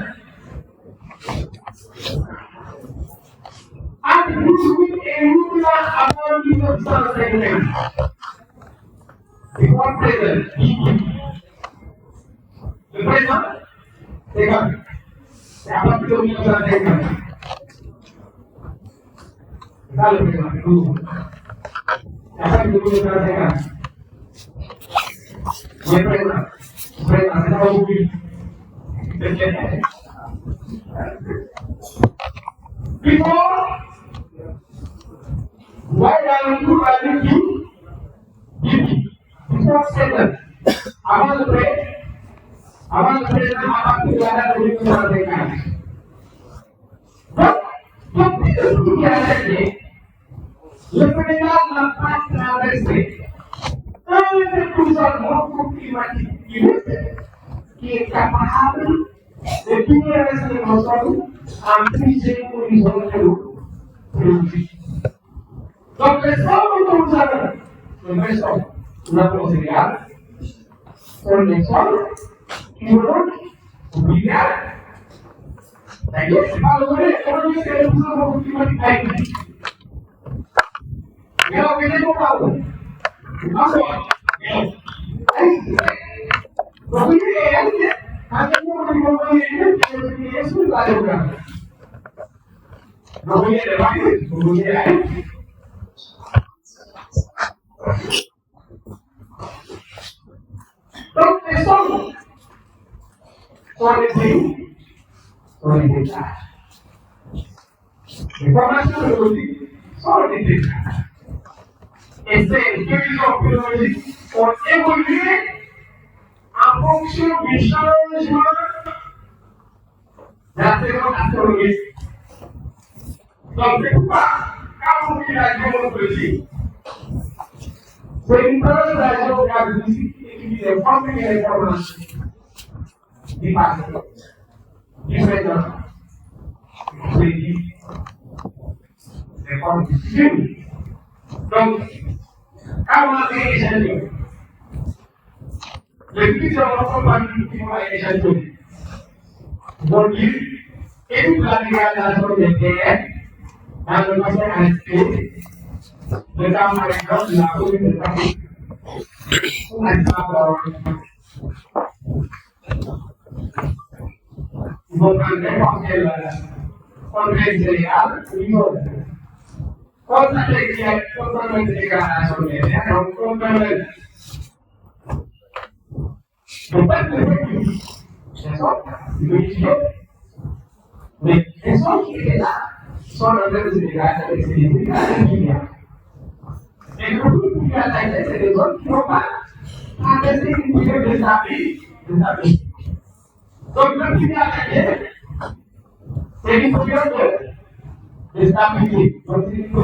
Entre Bruce et William avant 1950. Before present. Le présent, c'est quoi? C'est à partir de 1950. C'est ça le présent, c'est tout. C'est à partir de 1950. Le présent, c'est pas aujourd'hui. Before, why are you running before seven? Avant le présent, à partir de la date de 1950. Donc, depuis le tout qui a été, le Sénégal n'a pas traversé un des gouvernements climatiques qui est capable de tenir rester au sol en plusieurs horizons de l'eau. Donc, les sols que nous avons, le vrai sol, nous avons au Sénégal, sont les sols qui nous donnent obligables. D'ailleurs, c'est pas le vrai, aujourd'hui, c'est le gouvernement climatique haïtien. Mais on ne peut pas où. Encore. Donc, vous voyez, avec nous, on est sur la géographie. Donc, vous voyez les vagues, vous voyez la haine. Donc, les sols sont les pays, sont les États. Les formations biologiques sont les États. Et ces divisions biologiques ont évolué en fonction du changement de la saison astronomique. Donc, c'est pourquoi, quand on dit la géopolitique, c'est une preuve de la géographie qui étudie les formes et les formations du passé, du présent, du les formes du futur. Donc, quand on a fait échantillon, le but de notre compagnie qui va échantillonner, vont dire, et toute la dégradation des terres dans le bassin arrêté, le cas par exemple de la commune de Paris, ou ils vont prendre n'importe quel contrainte céréale, ils vont Cosa che è totalmente legata a me, non completamente. Non parte più. Le sorti che là sono legate alle sensibilità della e non tutti alle essere sorti non va a essere in cui sta qui. Sono tutti alle se vi voglio sta qui, non si può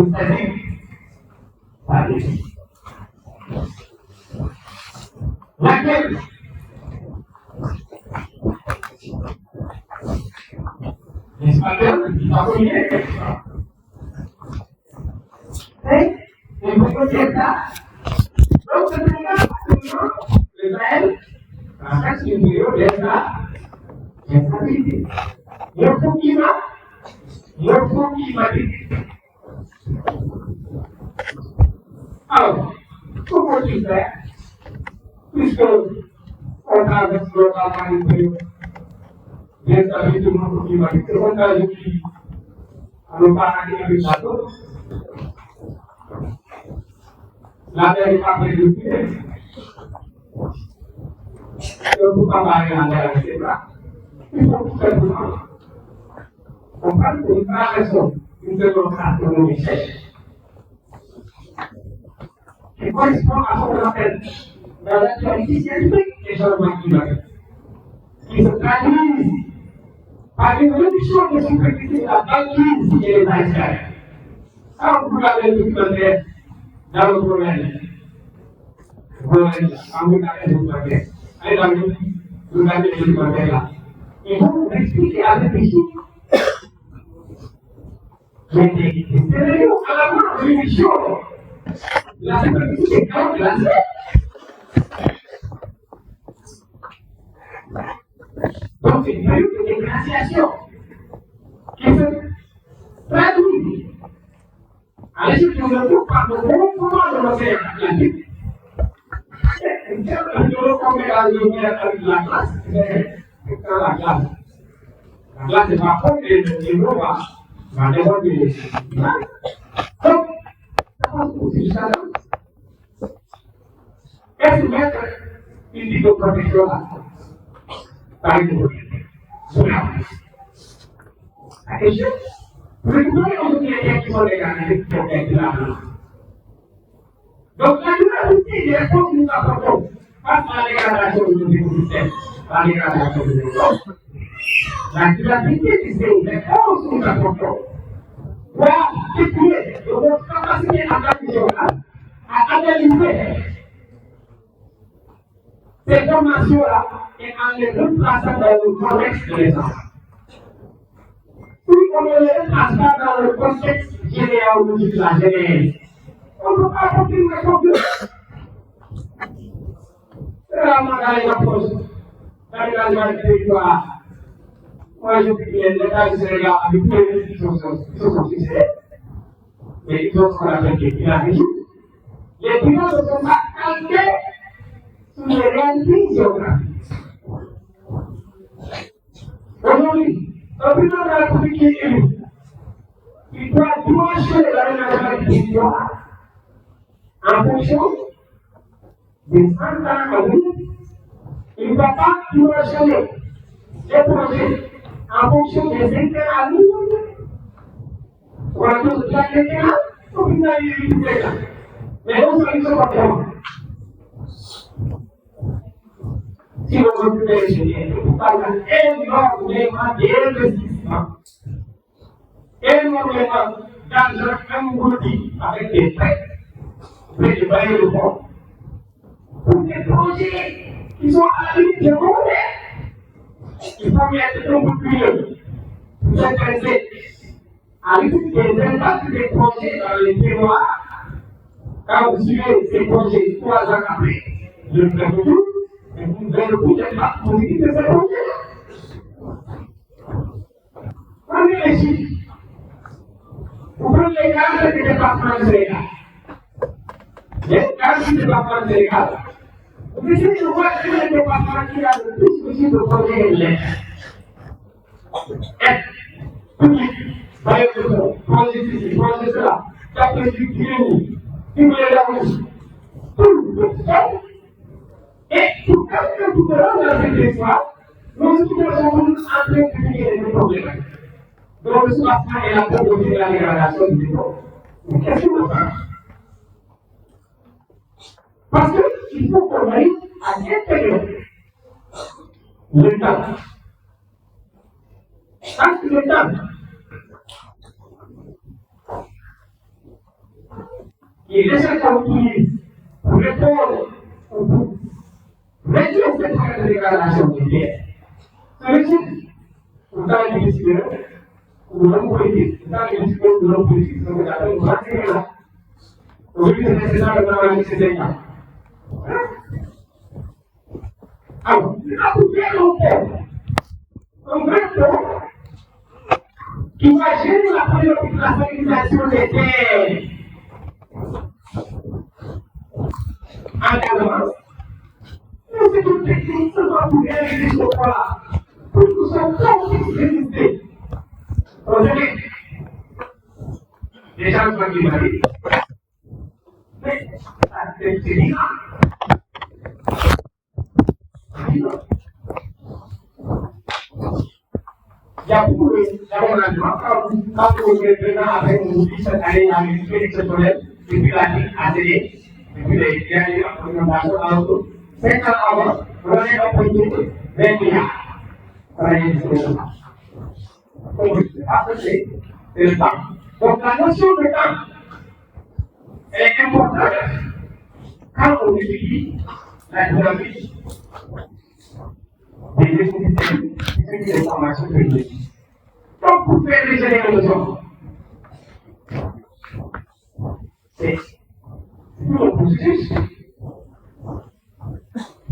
sta lì. La chiesa gli spagnoli di Napoli e come chiesa non si trova Israele la casa interiore della chiesa di Dio di allora come si fa questo orang berdoa itu dia tadi itu mengucapkan itu orang yang lupa lagi satu lalu dari pakai itu itu bukan barang yang ada di sana itu bukan bukan itu bukan Indonesia depois aku berkata dalam kondisi yang baik, esok mati lagi. Kita tadi, pagi malam besok kita pergi lagi di Malaysia. Aku bukan itu kerja dalam bulan. Bulan, aku tak ada kerja. Saya lagi bukan itu kerja. Ibu mesti ada di sini. Jadi, jadi kalau mana ini show, lalu itu kalau lalu. Donc, il y a eu une dégraciation qui se traduit à l'échelle de l'Europe par le regroupement de l'océan Atlantique. Le combien de la glace, c'est la glace. La glace est pas forte et l'eau va déborder. Donc, c'est ça. Qu'est-ce que mettre une vie de protection là? Adesso, prima non si è collegare il problema. Donc, la dualité des réponses nous apportons face à l'égalisation du système, à l'égalisation du système. La dualité des réponses nous apportons pour découvrir notre capacité à analyser ces formations-là et en les replaçant dans le contexte de l'essence. Si on ne les replace pas dans le contexte généalogique de la Genèse, on ne peut pas apporter une réponse. C'est vraiment dans les approches, dans les territoires. Moi, je dis que l'État du Sénégal a beaucoup de choses qui sont fixées, mais ils ont ce qu'on appelle des pyramides. Les pyramides ne sont pas calqués sur les réalités géographiques. Aujourd'hui, un président de la République qui est élu, il doit dimensionner l'aménagement du territoire en fonction des 100 ans à venir. Il ne va pas dimensionner les projets en fonction des intérêts à venir. Pour la cause de chaque intérêt, au final, il est tout là. Mais on ne sait pas comment. Si on veut plus d'ingénieurs, on parle énormément d'investissement, énormément d'argent englouti avec des prêts, près de bailler le fond, pour des projets qui sont à la limite de monnaie. Il faut mettre un peu plus pour s'intéresser à l'étude des impacts des projets dans les terroirs. Quand vous suivez ces projets 3 ans après, le prévenu, et vous devez le coup d'impact positif de ces projets. Prenez les chiffres. Vous prenez les cas du département du Sénégal. Les cas du département du Sénégal. Vous essayez de voir quel est le département qui a le plus possible de projets élèves. Public. voyez positif, posez cela, captez du client, publiez la musique, tout ça. Et tout le monde dans cette histoire, nous sommes en train de créer des problèmes. Donc, ce matin, il a proposé la dégradation du niveau. Mais qu'est-ce qu'on va faire? Parce qu'il faut qu'on arrive à l'intérieur. Le temps. Parce que le temps, il laisse continuer pour répondre au bout. Réduire cette dégradation de terre. Ça veut dire, dans les décideurs, ou l'homme politique, dans les décideurs de l'homme politique, donc la peine de là. Aujourd'hui, c'est nécessaire de travailler ces états. Alors, il a coupé un vrai pont qui va gérer la stabilisation des terres en avance. C'est une technique seulement pour réaliser ce point-là. Pour que nous soyons capables de résister. Aujourd'hui, les gens sont climatisés. Mais, c'est différent. Il y a beaucoup d'aménagements. Quand vous êtes présent avec nous cette année, à l'unité exceptionnelle, depuis la ligne ACD, depuis les dernières présentations dans l'auto, 5 ans avant, vous avez apporté 20 milliards. C'est le temps. Donc la notion de temps est importante quand on étudie la dynamique des écosystèmes et des formations de l'énergie. Donc pour faire les générations, c'est tout le processus.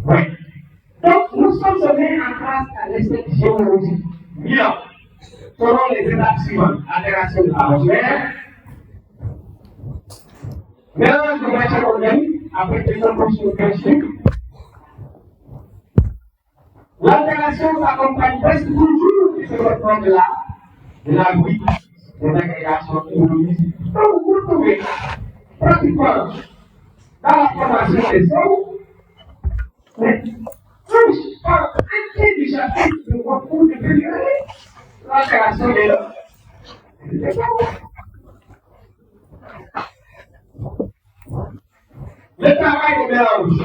Oui. Donc nous sommes amenés en face à l'aspect géologique. Bien, selon les étapes suivantes, altération de l'atmosphère, mélange de matière organique après décomposition chimique. L'altération s'accompagne presque toujours du développement de la vie, des agrégations économiques. Donc vous trouvez pratiquement dans la formation des sols, mais par un du chapitre de recours de période, l'altération est là. Le travail de mélange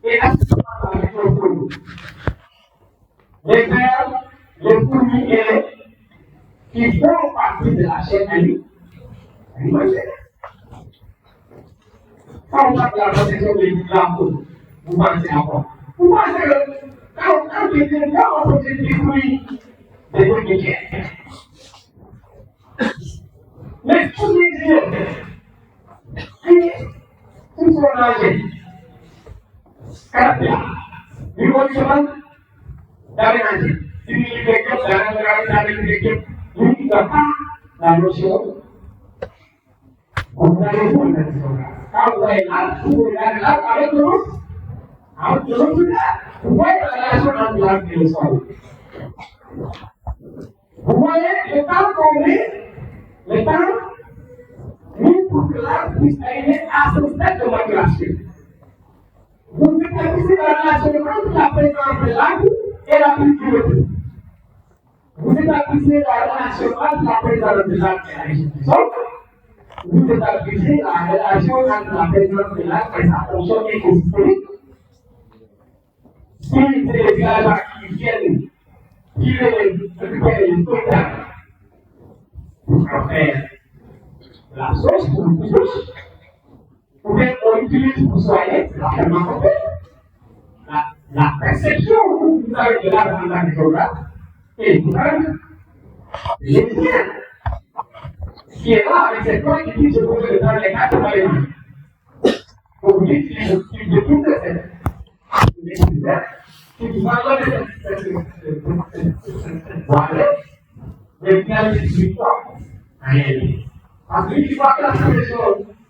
est associé à la microfolie. Les vers, les fourmis et les qui font partie de la chaîne alimentaire. Quand on parle de la protection de la peau, vous pensez à quoi? Vous pensez que quand on protège les fruits, des fruits, mais tous les yeux qui sont nagés, caractère, du monument d'aménager, du milieu il n'y a pas la notion. Vous allez vous mettre quand vous allez là, vous regardez là avec l'autre, vous voyez la relation entre l'arbre et le sol. Vous voyez le temps qu'on met, le temps mis pour que l'arbre puisse arriver à ce stade de maturation. Vous établissez la relation entre la présence de l'arbre et la culture. Vous établissez la relation entre la présence de l'arbre et la institution. Vous établissez la relation entre la présence de l'arbre et sa fonction écosystémique. Si c'est les villageois qui viennent récupérer les spectacles pour faire la sauce pour le couscous, ou bien on utilise pour soigner, c'est largement compris. La perception que vous avez de l'arbre en tant que géographe est différente. L'étudiant qui est là avec ses points qui dit je vous le donne les 4 éléments. Donc vous dites qu'il de toutes ces étudiants qui vous parlent de cette voilà, les finales de victoire en réalité. Parce que tu vois que la progression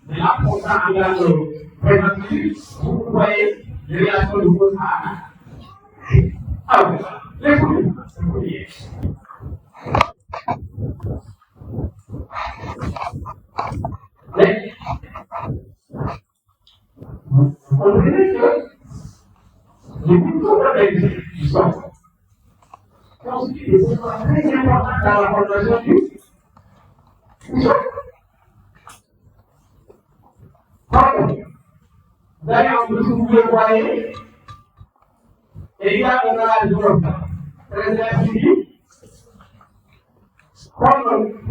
de l'apprentissage en langue préventive, vous voyez les relations de cause à alors, les premiers, vous comprenez que les boutons du sang constituent des éléments très importants dans la formation du sang. D'ailleurs, vous le voyez, et il y a un canal très infini. Comme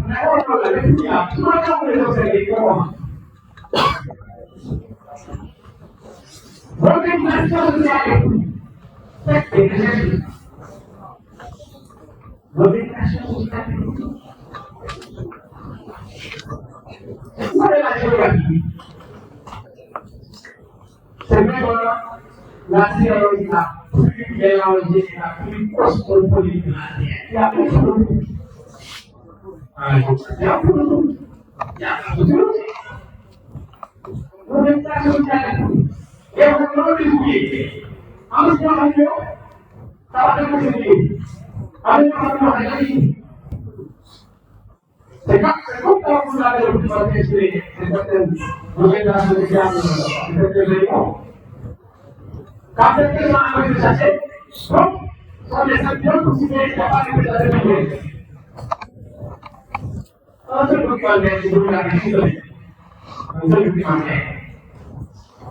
n'importe quel réfugié, tout le temps les observer comment. Votre éducation sociale est excessive. Votre éducation sociale est excessive. C'est quoi la géographie? C'est même la théologie la plus mélangée, la plus cosmopolite de la Terre. Il y a beaucoup de choses. Il y a beaucoup de choses. Il y a beaucoup de choses. L'orientation sociale est vraiment désignée. En ce moment, ça va être désigné. Avec le c'est comme quand vous avez le plus orchestré, c'est certaines orientations sociales, c'est certaines réponses. Quand cette question a été chassée, donc, sont des sanctions pour signer, il n'y a pas de message de prière. Un seul document c'est vous l'avez isolé. Un seul document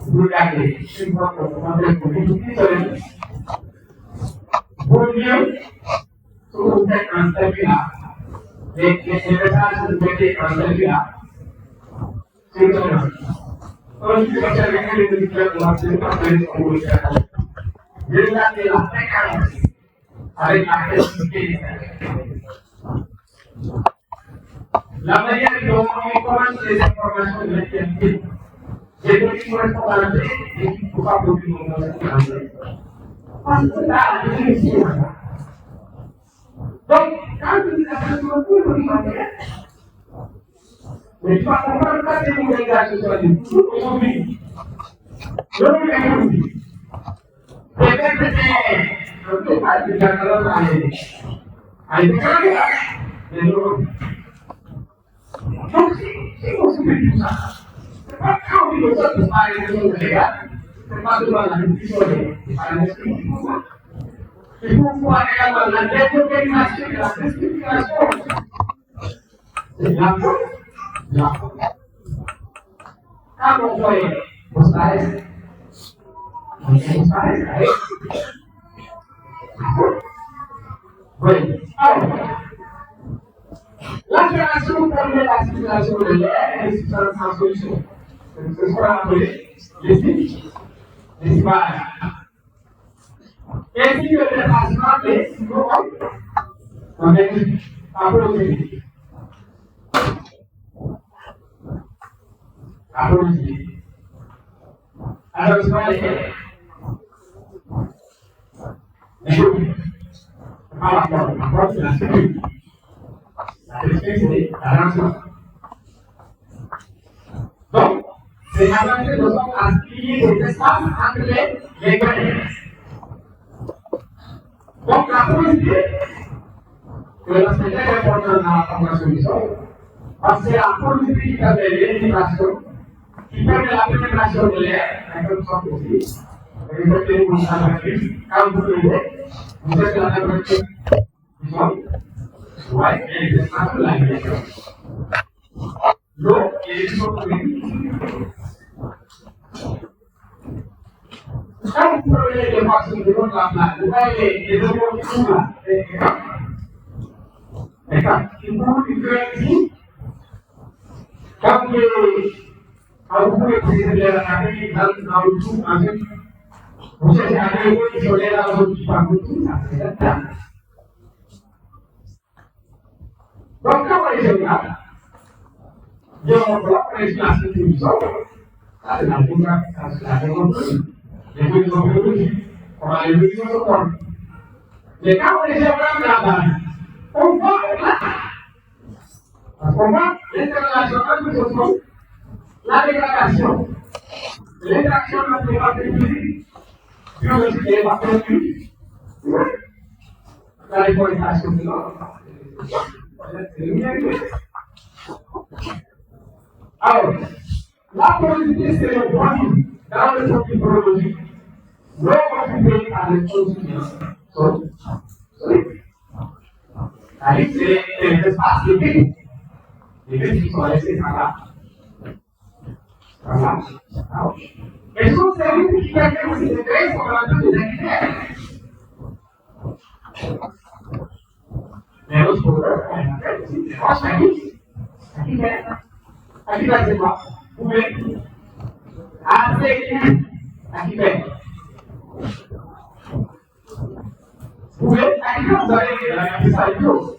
vous regardez, une fois que vous avez isolé, vos lieux sont faits en celui-là. Les messages que vous mettez en celui-là, c'est étonnant. Quand je observe les éditeurs de la sécurité pour le faire, je regarde la fréquence avec la créativité des services. La manière dont on commence les informations de l'actualité, c'est de qui correspond à la paix et qui ne faut pas produire mon nom. Parce que là, je suis ici. Donc, quand vous dites la personne, vous le demandez. Mais tu vas comprendre que c'est une organisation sociale aujourd'hui. L'homme est aujourd'hui. Peut-être que c'est un peu pas de la colonne à l'école, mais non. Donc, si vous suivez tout ça, c'est pas quand on dit que ça ne pas les choses légales, c'est pas devant la réflexion, c'est pas la réflexion. Il faut voir également la désorganisation et la restructuration. C'est la chose. Quand on voit vos salaires, oui. Alors, l'aspiration permet la circulation de l'air et sans solution. C'est ce qu'on appelle les cycles, les images. Ainsi que le dépassement des cyclones, on est approché. Alors, je vais aller. La sécurité, la responsabilité, la rançon. Donc, c'est avancé de sorte à plier des espaces entre les grenades. Donc, la porosité, c'est très important dans la formation du sol, parce que c'est la porosité qui permet l'intégration, qui permet la pénétration de l'air, en quelque sorte aussi. Et vous faites une quand vous levez, vous faites la température du sol. Ouais, et les espaces de la lumière. L'eau et les choses. Quand vous prenez les poissons de l'eau de la plage, vous voyez les eaux qui sont là, et quand ils bougent, ils viennent ici, quand vous pouvez préciser la Amérique dans le tout, en fait, vous cherchez à aller où ils sont là, dans le tout, dans le tout, ça c'est certain. Donc, quand on les regarde, il y a un bloc, on est sur la sécurité du sol, ça c'est la géographie, ça c'est la géographie. Les besoins biologiques, on a les besoins de corps. Mais quand on les regarde là-bas, on voit là, parce qu'on voit l'interrelation entre ce sont la dégradation, l'interaction entre les parties physiques, biologiques et les parties physiques, la déforestation de l'eau. Alors, la porosité, c'est le point dans le profil biologique, l'eau occupée par les choses sont solides. C'est les espaces liquides. Les vides qui sont laissés par là. Voilà. Et ce sont ces vides qui permettent aussi de créer ce qu'on appelle des aquifères. Mais l'autre problème, on appelle aussi des roches aquifères. Aquifères, c'est quoi? Vous pouvez assez aquifères. Vous pouvez aquifères, vous avez ça avec l'eau.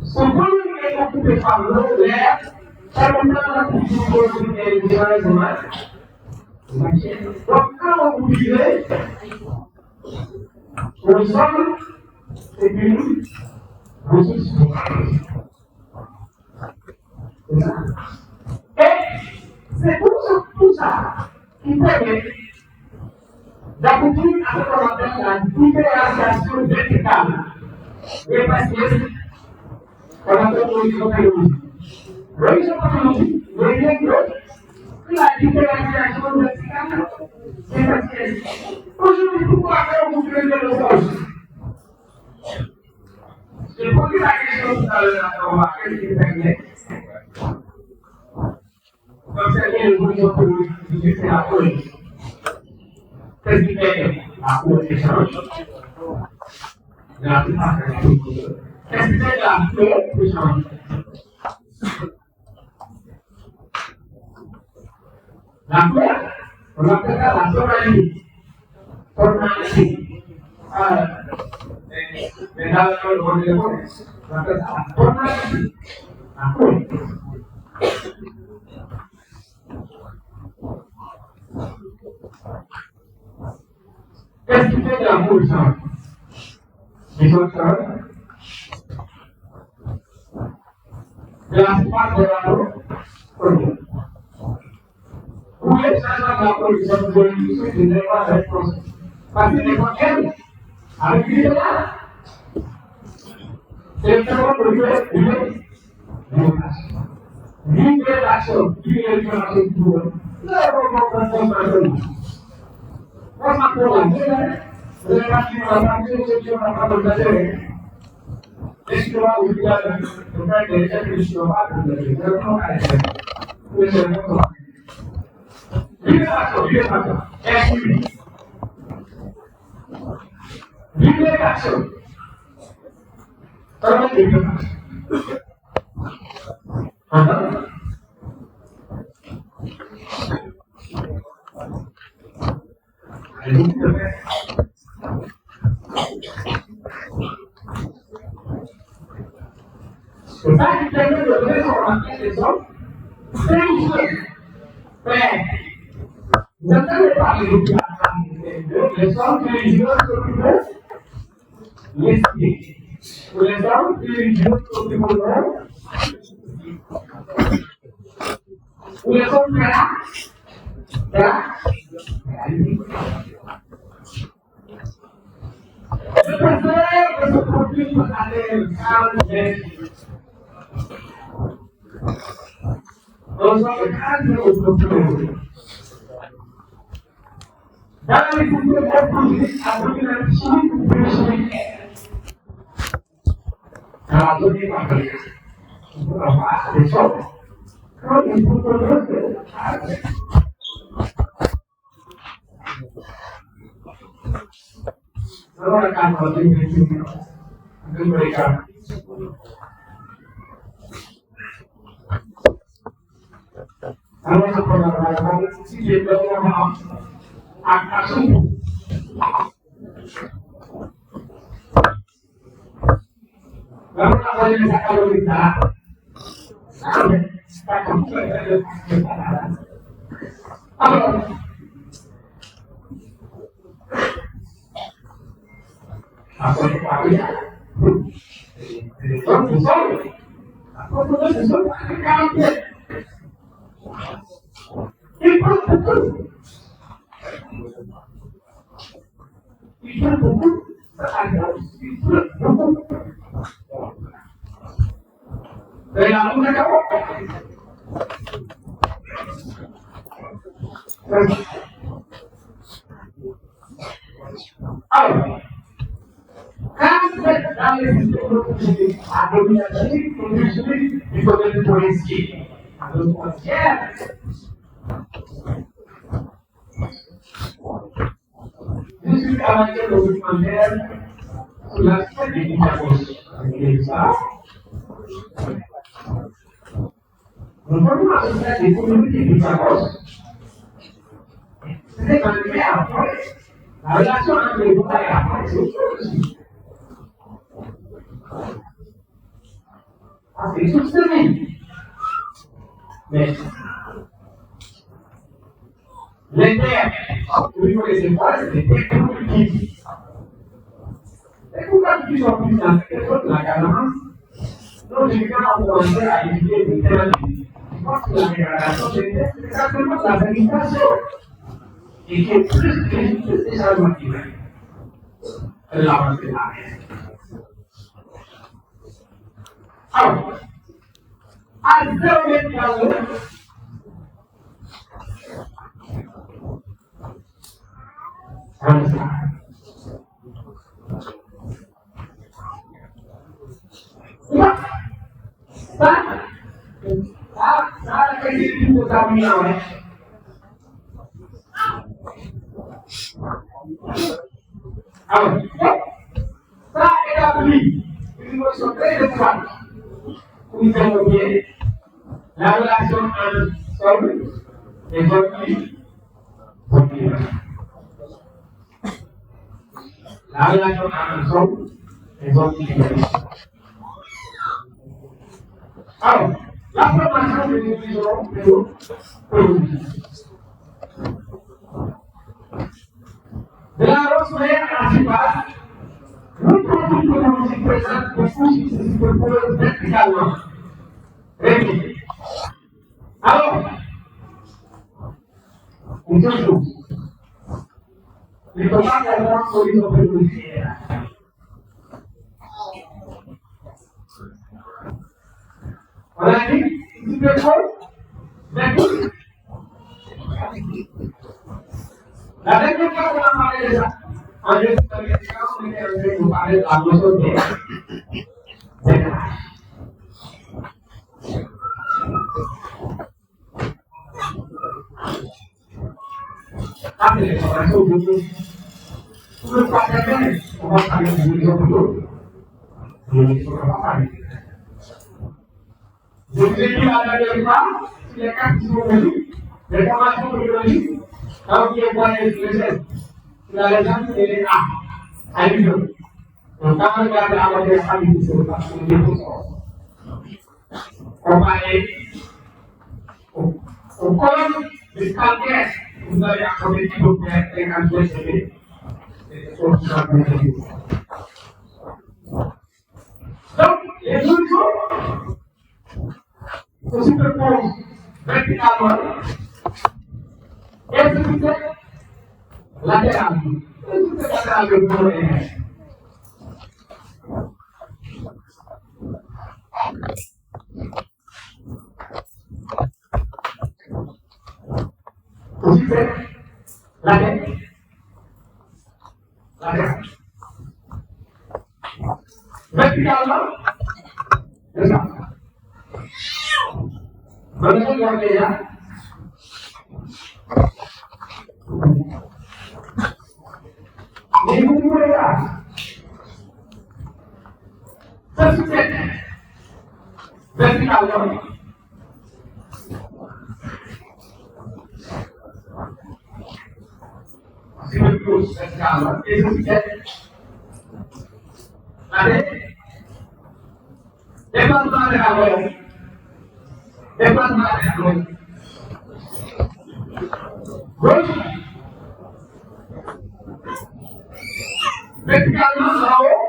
Ce volume est occupé par l'eau, l'air, permettant de produire des animaux. Donc, quand vous vivez, le sol, c'est une ressource. Et c'est tout ça qui permet d'aboutir à ce qu'on appelle la différenciation verticale. Et parce que on appelle l'horizontologie. L'horizontologie veut dire que la différenciation verticale, c'est parce que aujourd'hui, pourquoi faire bouger le sol? J'ai posé la question tout à l'heure à Thomas, qu'est-ce qui permet? D'observer l'horizontologie, c'est la police. Qu'est-ce qui permet? La police change. La qu'est-ce qui fait la police change? La couleur, on appelle ça la tonalité. Tonalité. Mais dans le monde de l'homme, on appelle ça la tonalité. La couleur. Qu'est-ce qui fait que la couleur change? Les autres changent. De la surface de la couleur. Pour les changements de la production de l'industrie, je n'ai pas de réponse. Parce que les contenus, avec l'idée là, c'est le second de l'hydration, l'hydration pour eux. Là, on va prendre concentration. On s'en prend la gueule, vous avez pas dit qu'on va pas dire que on va pas le faire. Est-ce que là, vous avez faire des réflexions pas pour le faire? Vous avez pas libération. Libération. Ça va être libération. C'est ça qui permet de réformer les hommes. C'est une chose. Mais, vous entendez parler de les hommes religieux s'occupent l'esprit. Les hommes religieux s'occupent ou les hommes là. Je préfère que ce produit soit allé calme. On soit calme au produit. Dans les cultures reproduites, à donner la chimie de chimie. Alors, donnez pas de on peut avoir des choses. Quand il faut produire, alors, la carte va devenir une carte. Alors, je prends la carte. Si j'ai besoin à son lalu apa yang bisa kalau kita apa yang Alors, quand vous êtes dans les systèmes à domination, il faut être policier. À notre frontière, je suis amateur de documentaire sur l'aspect des dictateurs. Ça, nous formons à ce stade des communautés de dictateurs. C'est un fait après. La relation entre les deux et après, c'est autre chose. C'est toute semaine. Mais les terres, vous connaissez pas, c'est des terres productives. Et pourquoi tu sont plus dans cette zone de la Casamance? Donc, j'ai commencé à étudier les terres. Je pense que la dégradation des terres, c'est exactement la végétation. Et qui est plus déjà motivée. Elle l'a avancé là. Alors, à 0 mètres dans l'eau, ça, c'est une chose à venir. Alors, ça établit une notion très étroite pour développer la relation entre sol et zone. La relation entre sol et zone. Alors, la formation que nous utilisons de l'eau de la roseraie principale, nous produisons la musique présente de couches qui se superposent verticalement. Répétez. Alors, une seule chose. Les tomates allemandes sont les opérations. On a dit, si tu veux, mais la dernière fois qu'on a parlé de ça, en 2021, on était en train de parler de la notion de décalage. Après les formations de nous, pour ne pas faire, on va parler de l'évolution plutôt. On ne va pas parler. Je vous ai dit la dernière fois, si les cartes qui sont venues, les formations biologiques, quand vous voyez les ailes, la légende c'est les A, à l'union. Donc quand on regarde la moitié famille, c'est parce qu'on est tous ensemble. Comparé au colonne de calcaire, vous avez accordé qui peut faire 52 CV. Donc, les solutions se superposent verticalement et ce qui fait latéralement. Et ce qui fait latéralement est aussi fait latéralement. Verticalement, c'est ça. Maintenant, on va déjà. Mais vous pouvez là. Ça se fait verticalement. C'est une chose verticalement. Et ça se fait. Allez. Déplacement de la voie. Déplacement de la voie. Gauche. Verticalement là-haut.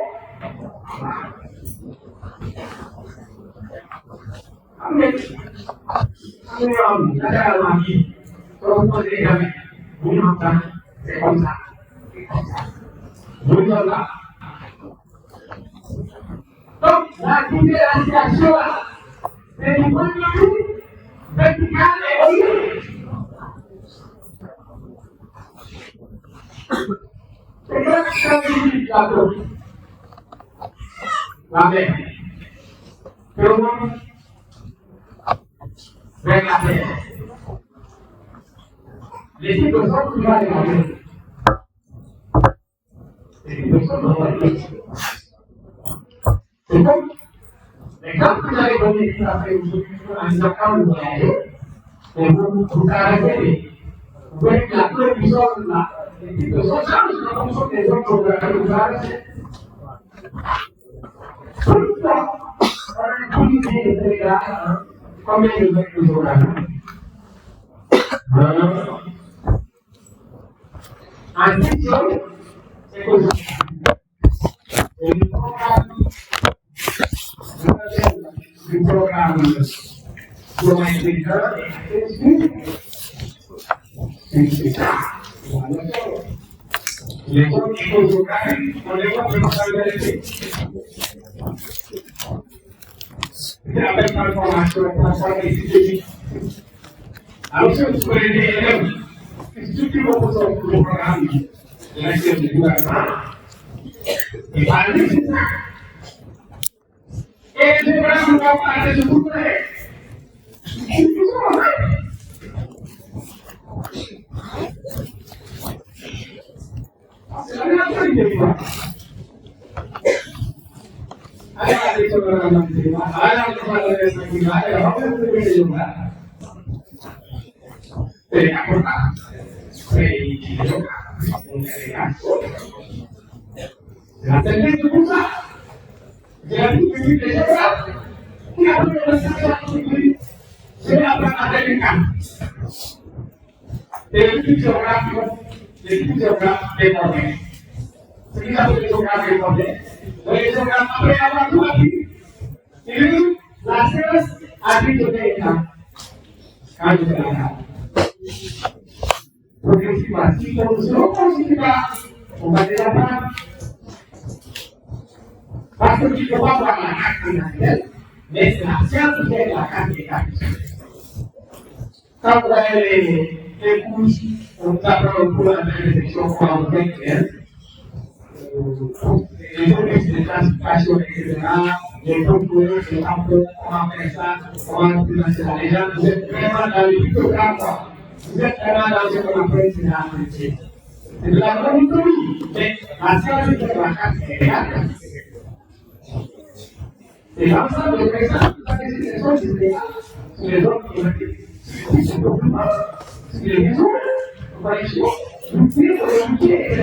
Latéralement ici. Vous posez jamais. Vous m'entendez. C'est comme ça. Vous êtes là. Donc, la différenciation là, c'est du point de vue vertical et horizontal. La mer. Comment vers la mer. Les types de gens qui vont aller la mer. Les types de gens qui vont aller la mer. C'est comme l'exemple que j'avais donné tout à fait aujourd'hui en disant quand vous voyagez, et vous traversez vous voyez que la peur du sol, les types de gens changent en fonction des hommes que vous traversez. Pourquoi on a utilisé les gars combien de temps nous avons en question, c'est que le programme de l'inspecteur c'est ça. Les autres qui posent au carré, on les voit vraiment dans la vérité. C'est la même information pour les étudiants. Alors, si vous prenez les élèves, c'est tout le monde pour le programme de l'inspecteur du gouvernement. Et par exemple, c'est ça. Et les gens ne vont pas parler de tout le monde. C'est tout ça, en fait. C'est la même chose que moi. Allez, allez, sur le ramon de moi. Allez, on va aller sur le ramon. Allez, on va aller sur le ramon. C'est important. C'est la technique de tout ça. C'est la technique de tout ça. Qui a pris le savoir c'est la technique. Les petits géographes démodés. Ce qu'ils appellent les géographes démodés, les géographes après avoir tout appris, ils disent la science a dit que c'est état. Quand je fais la carte. Progressivement, si on ne se reconstruit pas, on va déjà pas. Parce que tu ne peux pas voir la carte naturelle, mais c'est la science qui fait la carte des cartes. Quand vous avez les couches, on s'apprend pour la réflexion quantique, les objets de classification, etc., les concours, les rapports, comment faire ça, comment financer ça. Les gens, vous êtes vraiment dans les pictogrammes, vous êtes vraiment dans ce qu'on appelle la métier. C'est de la monotonie, mais la science est de la carte réelle. Et l'ensemble des exemples, c'est sont des sur les autres qui ont été. C'est beaucoup c'est les maisons, vous voyez, vous pouvez communiquer, etc.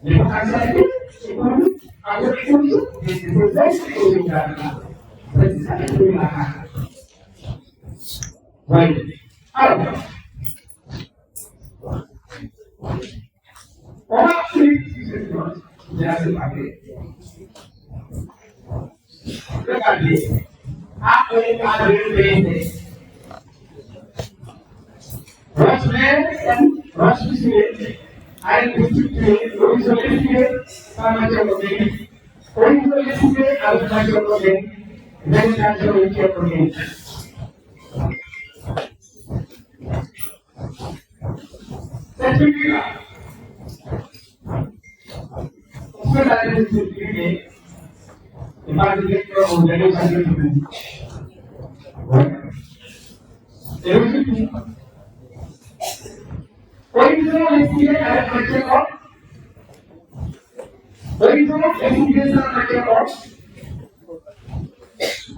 Les potentialités économiques, avec les conditions, mais c'est pour ça que c'est au Ghana. C'est ça qui est la carte. Voyez. Alors, on va suivre cette chose. J'ai assez parlé. Regardez. Après, Roche-Missiré a été structuré, originalisé par matière organique, originalisé avec matière organique, végétation matière organique. Cette figure-là, on peut la déterminer et par des vecteurs en végétation publique. Et aujourd'hui, horizon estimé avec matière morte, horizon estimé sans matière morte,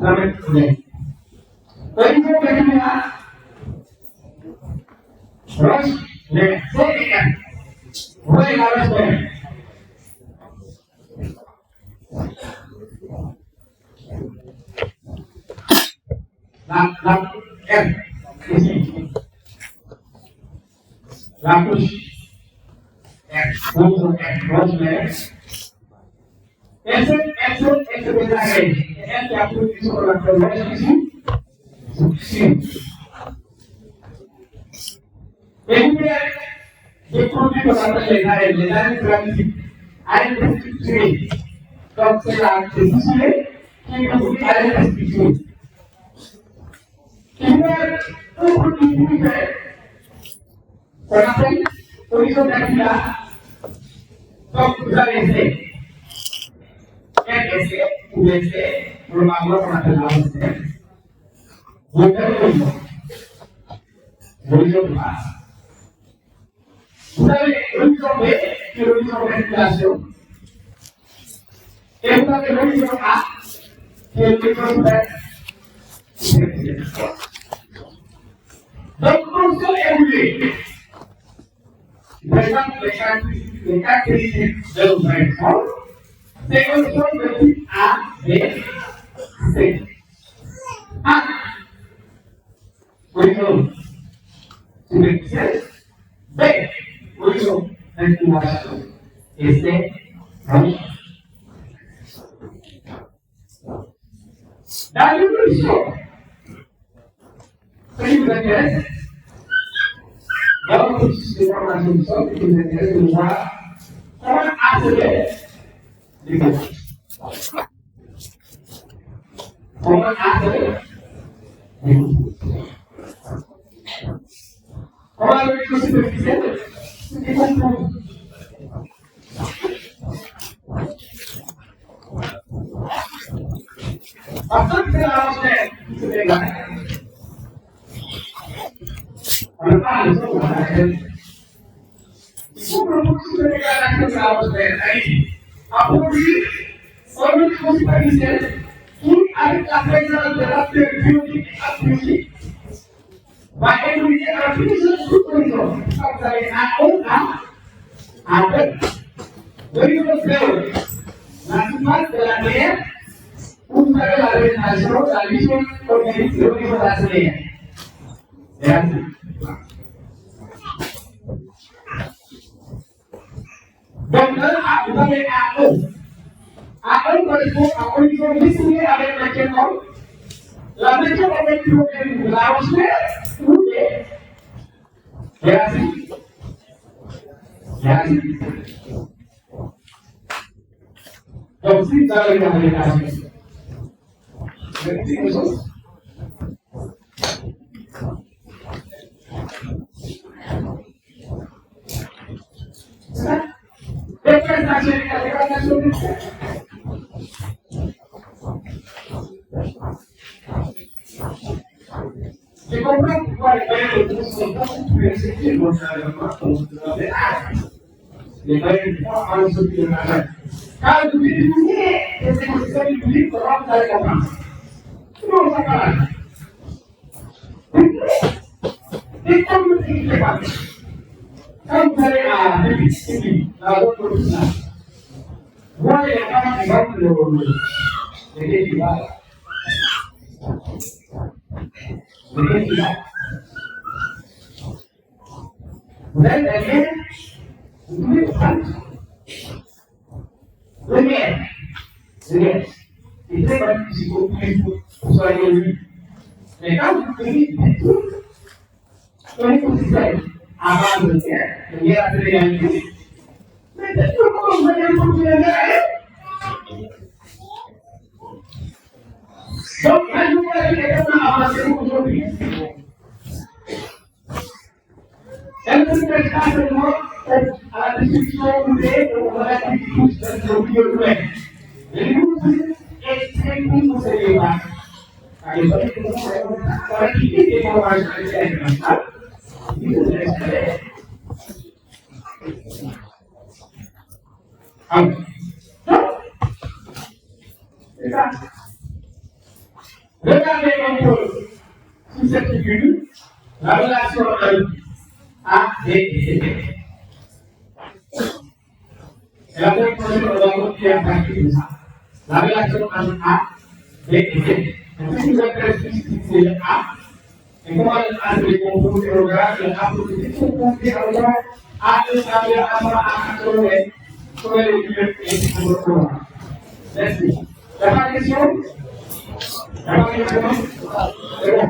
la même problème. Horizon périméral, roche, les verticales. Vous voyez la roche verte. La R, ici. La couche R, roche verte. Et cette métagrège, elle qui a produit sur la roche ici, et vous pouvez des produits qu'on appelle les arènes graphiques, arènes structurées. Donc c'est la structurée qui est produit arènes structurées. Qui peut être un produit purifié, qu'on appelle horizon capillard, Donc, vous avez fait un essai ou essai, probablement qu'on appelle l'essai. Vous faites l'horizon de base. Vous avez l'horizon B, qui est l'horizon de régulation. Et vous avez l'horizon A, qui est l'horizon de donc, on peut évoluer. Par exemple, les caractéristiques de l'horizon, c'est une chose de type A, B, C. A, horizon superficiel. B, horizon d'inclination. Et C, branche. Dans l'évolution, ce qui vous intéresse, dans le processus de formation du sol, ce qui vous intéresse de voir comment accélérer les choses. Comment accélérer les choses. Comment le chose superficielle, ce qui comprend. Parce que c'est la recherche qui se dégage. On ne parle pas de ça. Il faut que le processus de dégradation de la recherche a produit un micro superficiel qui, avec la présence de l'acteur biologique et abiotique, va évoluer à plusieurs sous-horizons. Vous avez un B. L'horizon zéro, la surface de la mer, où vous avez la végétation, la vision organique de l'horizon de la mer. Et ainsi. Donc là, vous avez un O. Un O correspond à un horizon dessiné avec lequel la nature avec laquelle la recherche ou les. Et ainsi. Et ainsi. Donc si vous avez la végétation, c'est une chose. Je comprends pourquoi les bailleurs de fonds sont beaucoup plus restrictifs dans les bailleurs de fonds en sortie de l'argent. Quand vous définissez les écosystèmes du public, comment vous allez comprendre? Sinon, ça va là. Et comme vous ne pas, quand vous allez à l'épicerie, à votre production, vous voyez les femmes qui vendent les festivals. Les festivals. Vous avez la guerre, vous pouvez prendre. Le miel, c'est très pratique pour que vous soyez lui. Mais quand vous prenez des trucs, un écosystème avant le miel a créé un truc. Mais c'est tout le monde veut produire le miel. Donc, quand vous voyez quelqu'un avancer aujourd'hui, elle peut être simplement à la discussion ou on va être tous dans le milieu de l'être. Et nous, c'est très cool pour ces débats. Car les autres, ça va quitter des formations internationales. Ils se laissent faire. Donc, c'est ça. Regardez un peu sous cette figure la relation A, B et C. Et la première chose, on va continuer à partir de ça. La relation entre A, B et C. Donc, si vous intéressez, c'est le A. Et comment le A se décompose et on regarde le A pour se décomposer à l'autre. A, A, sur les lieux et sur le programme. Merci. Il n'y a pas de question? Il n'y a pas de question? C'est bon.